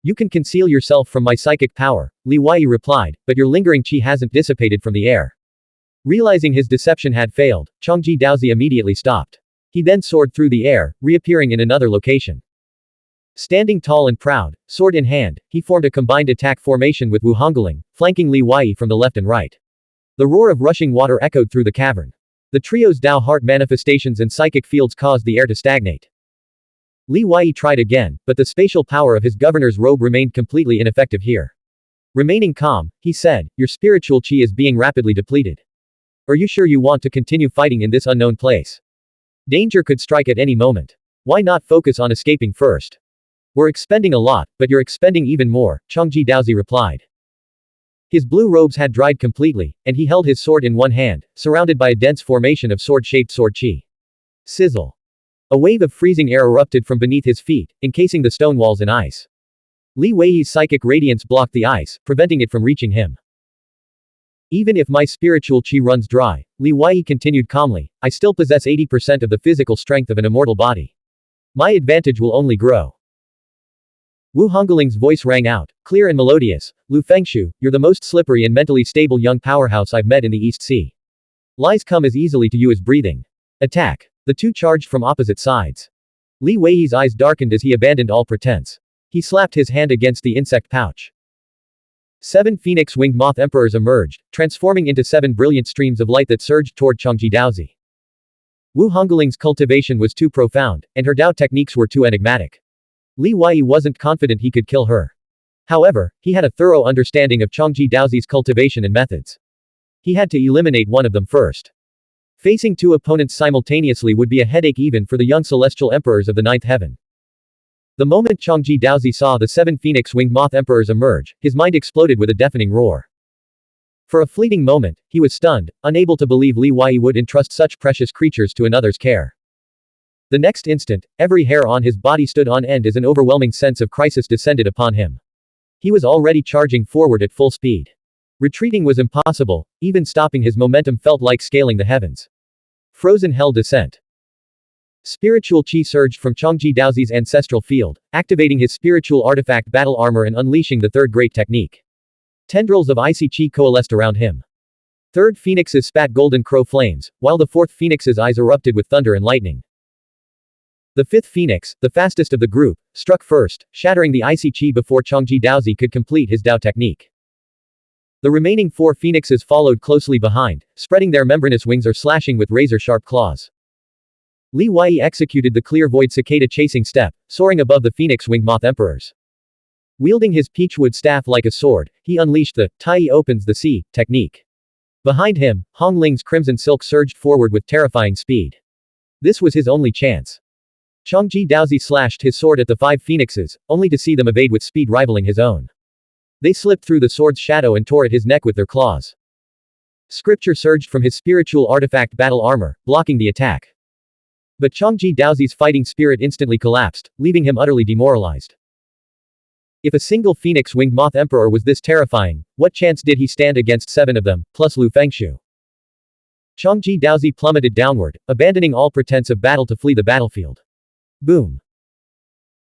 You can conceal yourself from my psychic power, Li Wei replied, but your lingering qi hasn't dissipated from the air. Realizing his deception had failed, Changji Daozi immediately stopped. He then soared through the air, reappearing in another location. Standing tall and proud, sword in hand, he formed a combined attack formation with Wu Hongling, flanking Li Wei from the left and right. The roar of rushing water echoed through the cavern. The trio's Dao heart manifestations and psychic fields caused the air to stagnate. Li Wei tried again, but the spatial power of his governor's robe remained completely ineffective here. Remaining calm, he said, your spiritual qi is being rapidly depleted. Are you sure you want to continue fighting in this unknown place? Danger could strike at any moment. Why not focus on escaping first? We're expending a lot, but you're expending even more, Changji Daozi replied. His blue robes had dried completely, and he held his sword in one hand, surrounded by a dense formation of sword-shaped sword qi. Sizzle. A wave of freezing air erupted from beneath his feet, encasing the stone walls in ice. Li Wei's psychic radiance blocked the ice, preventing it from reaching him. Even if my spiritual qi runs dry, Li Wei continued calmly, I still possess 80% of the physical strength of an immortal body. My advantage will only grow. Wu Hongling's voice rang out, clear and melodious, Lu Fengshu, you're the most slippery and mentally stable young powerhouse I've met in the East Sea. Lies come as easily to you as breathing. Attack. The two charged from opposite sides. Li Wei's eyes darkened as he abandoned all pretense. He slapped his hand against the insect pouch. 7 phoenix-winged moth emperors emerged, transforming into 7 brilliant streams of light that surged toward Changji Daozi. Wu Hongling's cultivation was too profound, and her Dao techniques were too enigmatic. Li Wei wasn't confident he could kill her. However, he had a thorough understanding of Changji Daozi's cultivation and methods. He had to eliminate one of them first. Facing 2 opponents simultaneously would be a headache even for the young celestial emperors of the 9th heaven. The moment Changji Daozi saw the 7 phoenix-winged moth emperors emerge, his mind exploded with a deafening roar. For a fleeting moment, he was stunned, unable to believe Li Wei would entrust such precious creatures to another's care. The next instant, every hair on his body stood on end as an overwhelming sense of crisis descended upon him. He was already charging forward at full speed. Retreating was impossible, even stopping his momentum felt like scaling the heavens. Frozen hell descent. Spiritual qi surged from Changji Daozi's ancestral field, activating his spiritual artifact battle armor and unleashing the third great technique. Tendrils of icy qi coalesced around him. Third phoenixes spat golden crow flames, while the fourth phoenix's eyes erupted with thunder and lightning. The fifth phoenix, the fastest of the group, struck first, shattering the icy qi before Changji Daozi could complete his Dao technique. The remaining 4 phoenixes followed closely behind, spreading their membranous wings or slashing with razor-sharp claws. Li Wei executed the clear void cicada chasing step, soaring above the phoenix-winged moth emperors. Wielding his peachwood staff like a sword, he unleashed the Tai opens the sea technique. Behind him, Hong Ling's crimson silk surged forward with terrifying speed. This was his only chance. Changji Daozi slashed his sword at the 5 phoenixes, only to see them evade with speed rivaling his own. They slipped through the sword's shadow and tore at his neck with their claws. Scripture surged from his spiritual artifact battle armor, blocking the attack. But Changji Daozi's fighting spirit instantly collapsed, leaving him utterly demoralized. If a single phoenix-winged moth emperor was this terrifying, what chance did he stand against 7 of them, plus Lu Fengshu? Changji Daozi plummeted downward, abandoning all pretense of battle to flee the battlefield. Boom.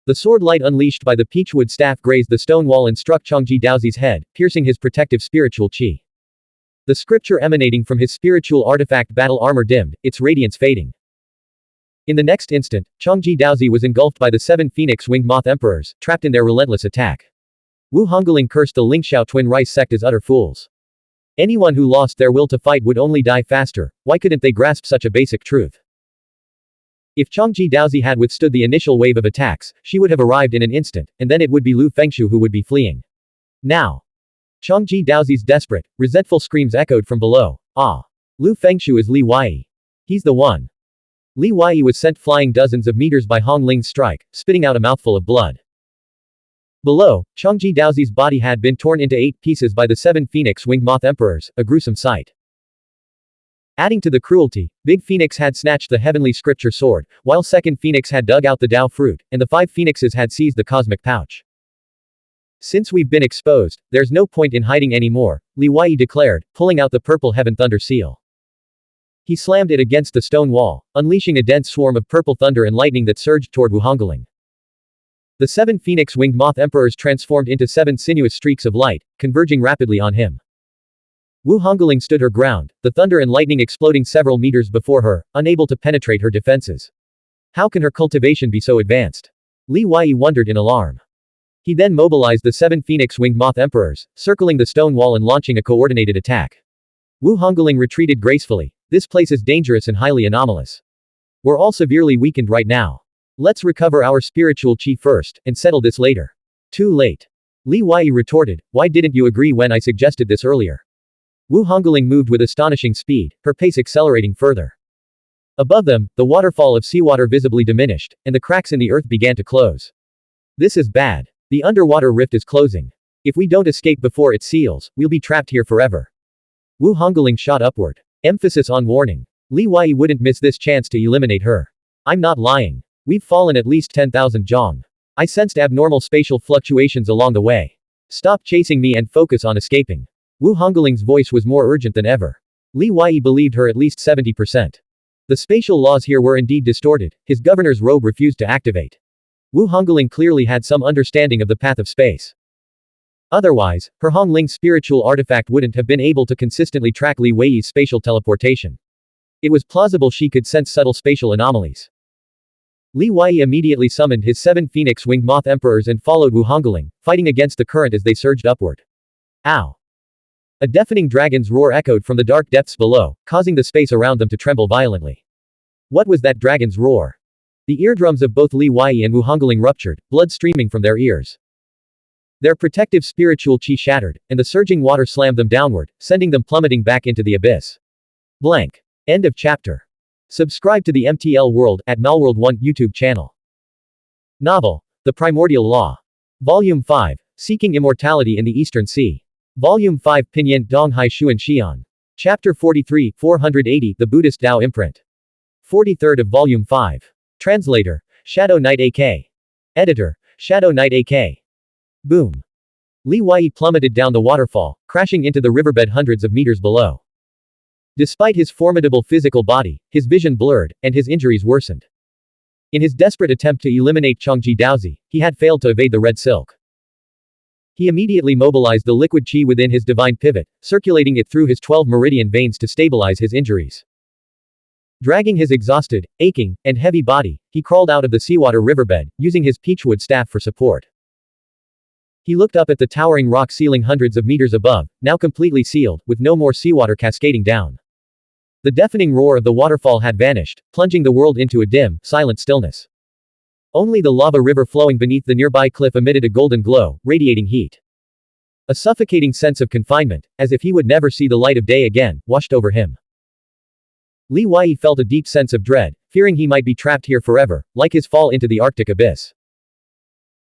The sword light unleashed by the peachwood staff grazed the stone wall and struck Changji Daozi's head, piercing his protective spiritual chi. The scripture emanating from his spiritual artifact battle armor dimmed, its radiance fading. In the next instant, Changji Daozi was engulfed by the 7 phoenix-winged moth emperors, trapped in their relentless attack. Wu Hongling cursed the Lingxiao twin rice sect as utter fools. Anyone who lost their will to fight would only die faster, why couldn't they grasp such a basic truth? If Changji Daozi had withstood the initial wave of attacks, she would have arrived in an instant, and then it would be Lu Fengshu who would be fleeing. Now. Changji Daozi's desperate, resentful screams echoed from below. Ah. Lu Fengshu is Li Wei. He's the one. Li Wei was sent flying dozens of meters by Hong Ling's strike, spitting out a mouthful of blood. Below, Changji Daozi's body had been torn into 8 pieces by the 7 phoenix-winged moth emperors, a gruesome sight. Adding to the cruelty, Big Phoenix had snatched the heavenly scripture sword, while Second Phoenix had dug out the Dao fruit, and the 5 phoenixes had seized the cosmic pouch. Since we've been exposed, there's no point in hiding anymore, Li Wei declared, pulling out the purple heaven thunder seal. He slammed it against the stone wall, unleashing a dense swarm of purple thunder and lightning that surged toward Wu Hongling. The 7 phoenix-winged moth emperors transformed into 7 sinuous streaks of light, converging rapidly on him. Wu Hongling stood her ground, the thunder and lightning exploding several meters before her, unable to penetrate her defenses. How can her cultivation be so advanced? Li Wei wondered in alarm. He then mobilized the 7 phoenix-winged moth emperors, circling the stone wall and launching a coordinated attack. Wu Hongling retreated gracefully. This place is dangerous and highly anomalous. We're all severely weakened right now. Let's recover our spiritual chi first, and settle this later. Too late. Li Wei retorted, why didn't you agree when I suggested this earlier? Wu Hongling moved with astonishing speed, her pace accelerating further. Above them, the waterfall of seawater visibly diminished, and the cracks in the earth began to close. This is bad. The underwater rift is closing. If we don't escape before it seals, we'll be trapped here forever. Wu Hongling shot upward. Emphasis on warning. Li Wei wouldn't miss this chance to eliminate her. I'm not lying. We've fallen at least 10,000 zhong. I sensed abnormal spatial fluctuations along the way. Stop chasing me and focus on escaping. Wu Hongling's voice was more urgent than ever. Li Wei believed her at least 70%. The spatial laws here were indeed distorted, his governor's robe refused to activate. Wu Hongling clearly had some understanding of the path of space. Otherwise, her Hongling's spiritual artifact wouldn't have been able to consistently track Li Wei's spatial teleportation. It was plausible she could sense subtle spatial anomalies. Li Wei immediately summoned his 7 phoenix-winged moth emperors and followed Wu Hongling, fighting against the current as they surged upward. Ow! A deafening dragon's roar echoed from the dark depths below, causing the space around them to tremble violently. What was that dragon's roar? The eardrums of both Li Wei and Wu Hongling ruptured, blood streaming from their ears. Their protective spiritual chi shattered, and the surging water slammed them downward, sending them plummeting back into the abyss. Blank. End of chapter. Subscribe to the MTL World at Malworld 1 YouTube channel. Novel, The Primordial Law. Volume 5, Seeking Immortality in the Eastern Sea. Volume 5 Pinyin Dong Hai Xuan Xian. Chapter 43, 480 The Buddhist Tao Imprint. 43rd of Volume 5. Translator, Shadow Knight AK. Editor, Shadow Knight AK. Boom. Li Wei plummeted down the waterfall, crashing into the riverbed hundreds of meters below. Despite his formidable physical body, his vision blurred, and his injuries worsened. In his desperate attempt to eliminate Changji Daozi, he had failed to evade the red silk. He immediately mobilized the liquid qi within his divine pivot, circulating it through his 12 meridian veins to stabilize his injuries. Dragging his exhausted, aching, and heavy body, he crawled out of the seawater riverbed, using his peachwood staff for support. He looked up at the towering rock ceiling hundreds of meters above, now completely sealed, with no more seawater cascading down. The deafening roar of the waterfall had vanished, plunging the world into a dim, silent stillness. Only the lava river flowing beneath the nearby cliff emitted a golden glow, radiating heat. A suffocating sense of confinement, as if he would never see the light of day again, washed over him. Li Wei felt a deep sense of dread, fearing he might be trapped here forever, like his fall into the Arctic abyss.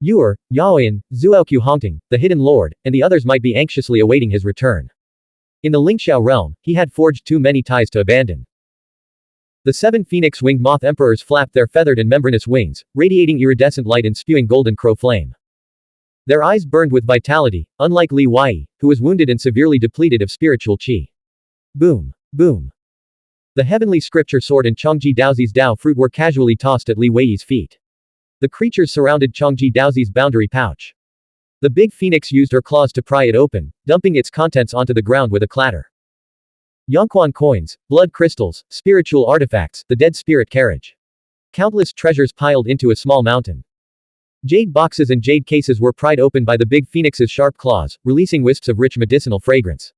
Yuer, Yaoyan, Zuoqiu Hongting, the Hidden Lord, and the others might be anxiously awaiting his return. In the Lingxiao realm, he had forged too many ties to abandon. The 7 phoenix-winged moth emperors flapped their feathered and membranous wings, radiating iridescent light and spewing golden crow flame. Their eyes burned with vitality, unlike Li Wei, who was wounded and severely depleted of spiritual qi. Boom. Boom. The heavenly scripture sword and Chongji Daozi's Dao fruit were casually tossed at Li Wei's feet. The creatures surrounded Chongji Daozi's boundary pouch. The big phoenix used her claws to pry it open, dumping its contents onto the ground with a clatter. Yongquan coins, blood crystals, spiritual artifacts, the dead spirit carriage. Countless treasures piled into a small mountain. Jade boxes and jade cases were pried open by the big phoenix's sharp claws, releasing wisps of rich medicinal fragrance.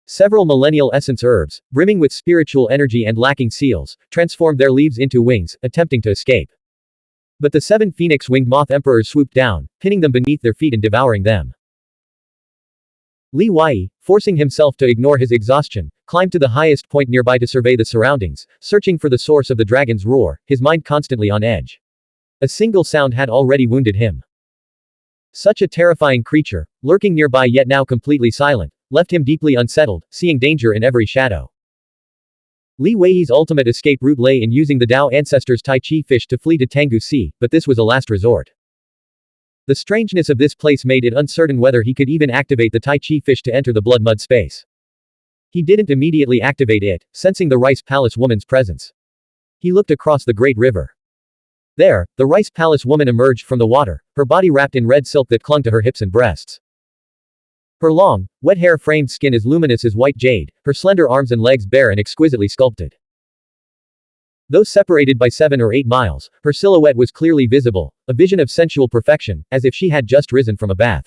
Several millennial essence herbs, brimming with spiritual energy and lacking seals, transformed their leaves into wings, attempting to escape. But the 7 phoenix-winged moth emperors swooped down, pinning them beneath their feet and devouring them. Li Wei, forcing himself to ignore his exhaustion, climbed to the highest point nearby to survey the surroundings, searching for the source of the dragon's roar, his mind constantly on edge. A single sound had already wounded him. Such a terrifying creature, lurking nearby yet now completely silent, left him deeply unsettled, seeing danger in every shadow. Li Wei's ultimate escape route lay in using the Dao ancestors' Tai Chi fish to flee to Tanggu Sea, but this was a last resort. The strangeness of this place made it uncertain whether he could even activate the Tai Chi fish to enter the blood mud space. He didn't immediately activate it, sensing the Rice Palace woman's presence. He looked across the great river. There, the Rice Palace woman emerged from the water, her body wrapped in red silk that clung to her hips and breasts. Her long, wet hair-framed skin as luminous as white jade, her slender arms and legs bare and exquisitely sculpted. Though separated by 7 or 8 miles, her silhouette was clearly visible, a vision of sensual perfection, as if she had just risen from a bath.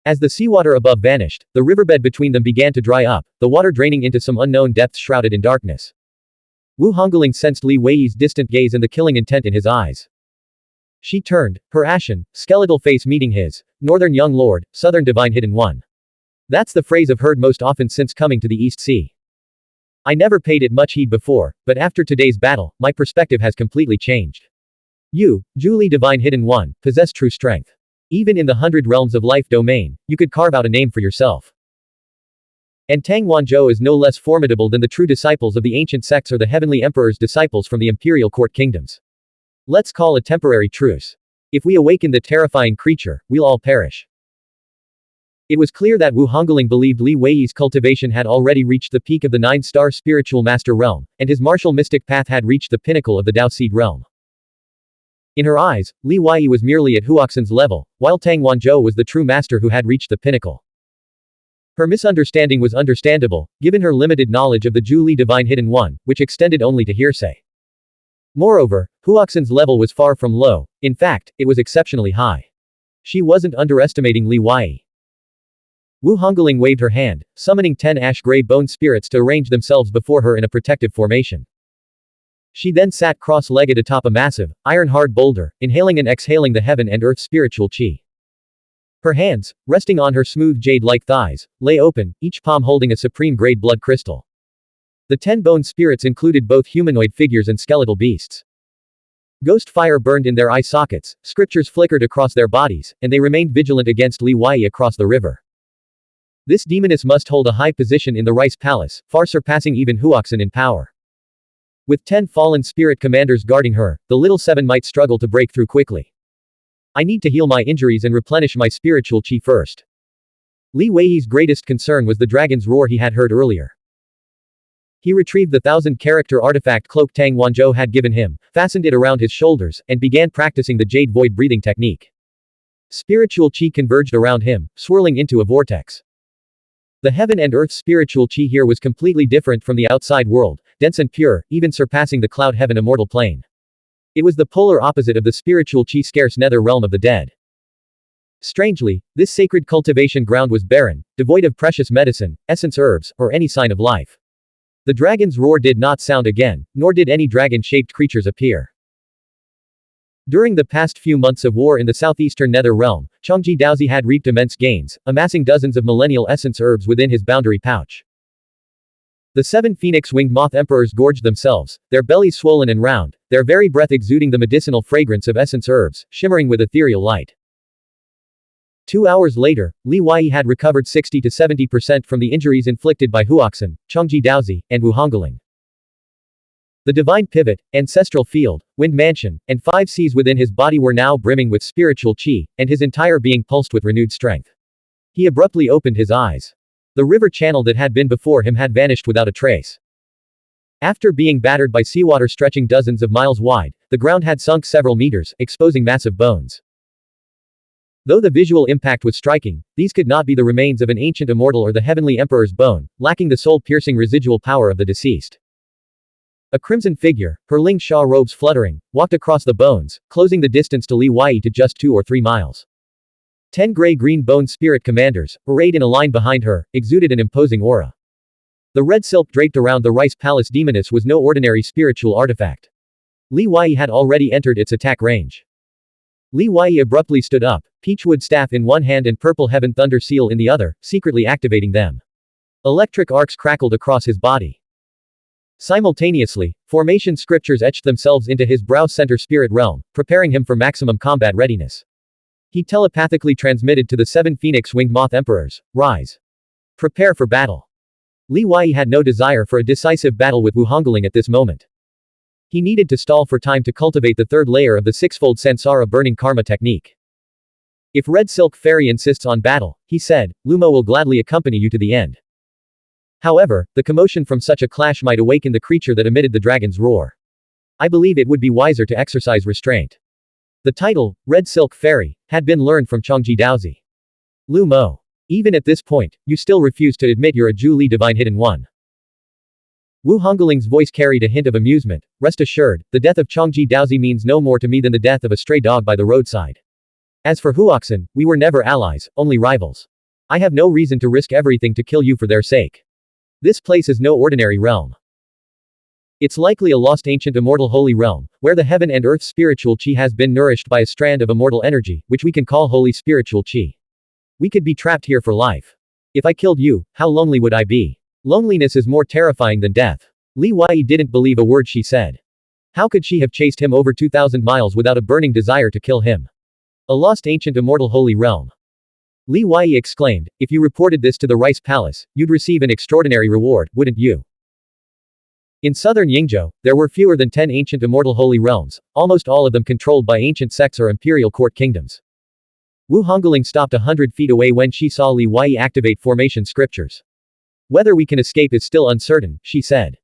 As the seawater above vanished, the riverbed between them began to dry up, the water draining into some unknown depths shrouded in darkness. Wu Hongling sensed Li Wei's distant gaze and the killing intent in his eyes. She turned, her ashen, skeletal face meeting his. Northern Young Lord, Southern Divine Hidden One. That's the phrase I've heard most often since coming to the East Sea. I never paid it much heed before, but after today's battle, my perspective has completely changed. You, Julie Divine Hidden One, possess true strength. Even in the 100 realms of life domain, you could carve out a name for yourself. And Tang Wanzhou is no less formidable than the true disciples of the ancient sects or the Heavenly Emperor's disciples from the imperial court kingdoms. Let's call a temporary truce. If we awaken the terrifying creature, we'll all perish. It was clear that Wu Hongling believed Li Wei's cultivation had already reached the peak of the 9-star spiritual master realm, and his martial mystic path had reached the pinnacle of the Dao Seed realm. In her eyes, Li Wei was merely at Huoxin's level, while Tang Wanzhou was the true master who had reached the pinnacle. Her misunderstanding was understandable, given her limited knowledge of the Zhu Li Divine Hidden One, which extended only to hearsay. Moreover, Huoxin's level was far from low, in fact, it was exceptionally high. She wasn't underestimating Li Wei. Wu Hongling waved her hand, summoning 10 ash-gray bone spirits to arrange themselves before her in a protective formation. She then sat cross-legged atop a massive, iron-hard boulder, inhaling and exhaling the heaven and earth spiritual qi. Her hands, resting on her smooth jade-like thighs, lay open, each palm holding a supreme-grade blood crystal. The 10 bone spirits included both humanoid figures and skeletal beasts. Ghost fire burned in their eye sockets, scriptures flickered across their bodies, and they remained vigilant against Li Wei across the river. This demoness must hold a high position in the Rice Palace, far surpassing even Huoxin in power. With 10 fallen spirit commanders guarding her, the little 7 might struggle to break through quickly. I need to heal my injuries and replenish my spiritual qi first. Li Wei's greatest concern was the dragon's roar he had heard earlier. He retrieved the 1,000-character artifact cloak Tang Wanzhou had given him, fastened it around his shoulders, and began practicing the jade void breathing technique. Spiritual qi converged around him, swirling into a vortex. The heaven and earth spiritual qi here was completely different from the outside world, dense and pure, even surpassing the cloud heaven immortal plane. It was the polar opposite of the spiritual qi scarce nether realm of the dead. Strangely, this sacred cultivation ground was barren, devoid of precious medicine, essence herbs, or any sign of life. The dragon's roar did not sound again, nor did any dragon-shaped creatures appear. During the past few months of war in the southeastern Nether Realm, Changji Daozi had reaped immense gains, amassing dozens of millennial essence herbs within his boundary pouch. The 7 phoenix-winged moth emperors gorged themselves, their bellies swollen and round, their very breath exuding the medicinal fragrance of essence herbs, shimmering with ethereal light. 2 hours later, Li Wei had recovered 60 to 70% from the injuries inflicted by Huoxin, Changji Daozi, and Wu Hongling. The divine pivot, ancestral field, wind mansion, and 5 Cs within his body were now brimming with spiritual qi, and his entire being pulsed with renewed strength. He abruptly opened his eyes. The river channel that had been before him had vanished without a trace. After being battered by seawater stretching dozens of miles wide, the ground had sunk several meters, exposing massive bones. Though the visual impact was striking, these could not be the remains of an ancient immortal or the heavenly emperor's bone, lacking the soul-piercing residual power of the deceased. A crimson figure, her Ling Sha robes fluttering, walked across the bones, closing the distance to Li Wei to just 2 or 3 miles. 10 gray-green bone spirit commanders, arrayed in a line behind her, exuded an imposing aura. The red silk draped around the rice palace demoness was no ordinary spiritual artifact. Li Wei had already entered its attack range. Li Wei abruptly stood up, peachwood staff in one hand and purple heaven thunder seal in the other, secretly activating them. Electric arcs crackled across his body. Simultaneously, formation scriptures etched themselves into his brow center spirit realm, preparing him for maximum combat readiness. He telepathically transmitted to the 7 phoenix-winged moth emperors, "Rise. Prepare for battle." Li Wei had no desire for a decisive battle with Wu Hongling at this moment. He needed to stall for time to cultivate the 3rd layer of the 6-fold Sansara burning karma technique. If Red Silk Fairy insists on battle, he said, Lumo will gladly accompany you to the end. However, the commotion from such a clash might awaken the creature that emitted the dragon's roar. I believe it would be wiser to exercise restraint. The title, Red Silk Fairy, had been learned from Changji Daozi. Lu Mo. Even at this point, you still refuse to admit you're a Zhu Li Divine Hidden One. Wu Hongling's voice carried a hint of amusement. Rest assured, the death of Changji Daozi means no more to me than the death of a stray dog by the roadside. As for Huoxin, we were never allies, only rivals. I have no reason to risk everything to kill you for their sake. This place is no ordinary realm. It's likely a lost ancient immortal holy realm, where the heaven and earth spiritual qi has been nourished by a strand of immortal energy, which we can call holy spiritual qi. We could be trapped here for life. If I killed you, how lonely would I be? Loneliness is more terrifying than death. Li Wei didn't believe a word she said. How could she have chased him over 2,000 miles without a burning desire to kill him? A lost ancient immortal holy realm. Li Wei exclaimed, if you reported this to the Rice Palace, you'd receive an extraordinary reward, wouldn't you? In southern Yingzhou, there were fewer than 10 ancient immortal holy realms, almost all of them controlled by ancient sects or imperial court kingdoms. Wu Hongling stopped 100 feet away when she saw Li Wei activate formation scriptures. Whether we can escape is still uncertain, she said.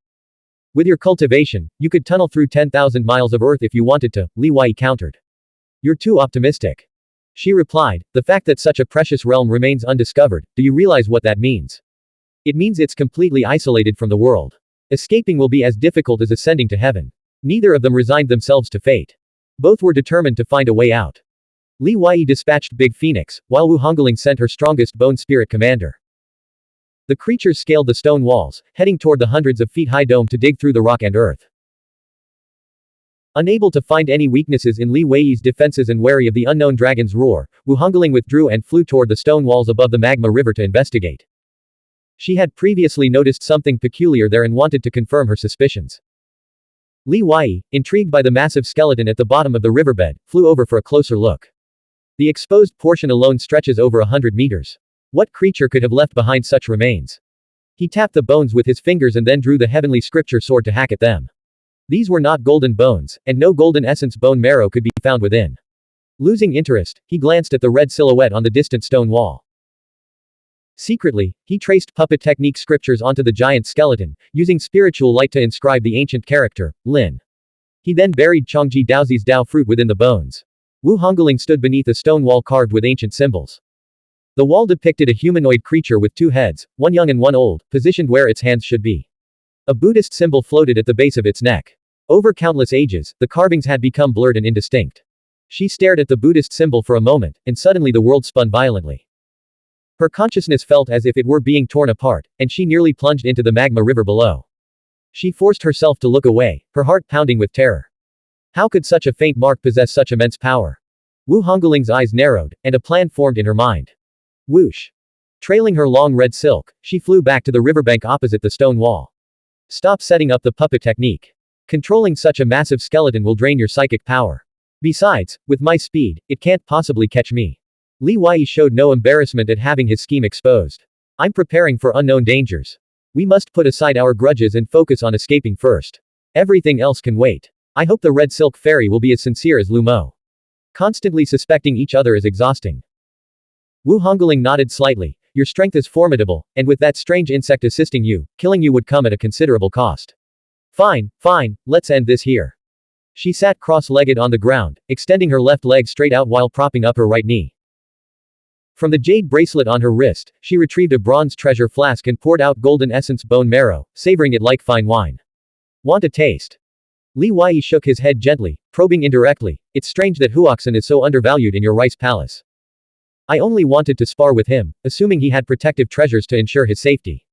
With your cultivation, you could tunnel through 10,000 miles of earth if you wanted to, Li Wei countered. You're too optimistic. She replied, the fact that such a precious realm remains undiscovered, do you realize what that means? It means it's completely isolated from the world. Escaping will be as difficult as ascending to heaven. Neither of them resigned themselves to fate. Both were determined to find a way out. Li Wei dispatched Big Phoenix, while Wu Hongling sent her strongest bone spirit commander. The creatures scaled the stone walls, heading toward the hundreds of feet high dome to dig through the rock and earth. Unable to find any weaknesses in Li Wei's defenses and wary of the unknown dragon's roar, Wu Hongling withdrew and flew toward the stone walls above the magma river to investigate. She had previously noticed something peculiar there and wanted to confirm her suspicions. Li Wei, intrigued by the massive skeleton at the bottom of the riverbed, flew over for a closer look. The exposed portion alone stretches over 100 meters. What creature could have left behind such remains? He tapped the bones with his fingers and then drew the heavenly scripture sword to hack at them. These were not golden bones, and no golden essence bone marrow could be found within. Losing interest, he glanced at the red silhouette on the distant stone wall. Secretly, he traced puppet technique scriptures onto the giant skeleton, using spiritual light to inscribe the ancient character, Lin. He then buried Changji Daozi's Dao fruit within the bones. Wu Hongling stood beneath a stone wall carved with ancient symbols. The wall depicted a humanoid creature with 2 heads, one young and one old, positioned where its hands should be. A Buddhist symbol floated at the base of its neck. Over countless ages, the carvings had become blurred and indistinct. She stared at the Buddhist symbol for a moment, and suddenly the world spun violently. Her consciousness felt as if it were being torn apart, and she nearly plunged into the magma river below. She forced herself to look away, her heart pounding with terror. How could such a faint mark possess such immense power? Wu Hongling's eyes narrowed, and a plan formed in her mind. Whoosh! Trailing her long red silk, she flew back to the riverbank opposite the stone wall. Stop setting up the puppet technique. Controlling such a massive skeleton will drain your psychic power. Besides, with my speed, it can't possibly catch me. Li Wei showed no embarrassment at having his scheme exposed. I'm preparing for unknown dangers. We must put aside our grudges and focus on escaping first. Everything else can wait. I hope the red silk fairy will be as sincere as Lu Mo. Constantly suspecting each other is exhausting. Wu Hongling nodded slightly. Your strength is formidable, and with that strange insect assisting you, killing you would come at a considerable cost. Fine, let's end this here. She sat cross-legged on the ground, extending her left leg straight out while propping up her right knee. From the jade bracelet on her wrist, she retrieved a bronze treasure flask and poured out golden essence bone marrow, savoring it like fine wine. Want a taste? Li Wei shook his head gently, probing indirectly. It's strange that Huoxin is so undervalued in your rice palace. I only wanted to spar with him, assuming he had protective treasures to ensure his safety.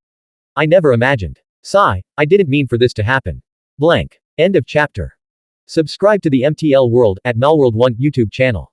I never imagined. Sigh, I didn't mean for this to happen. Blank. End of chapter. Subscribe to the MTL World at Malworld 1 YouTube channel.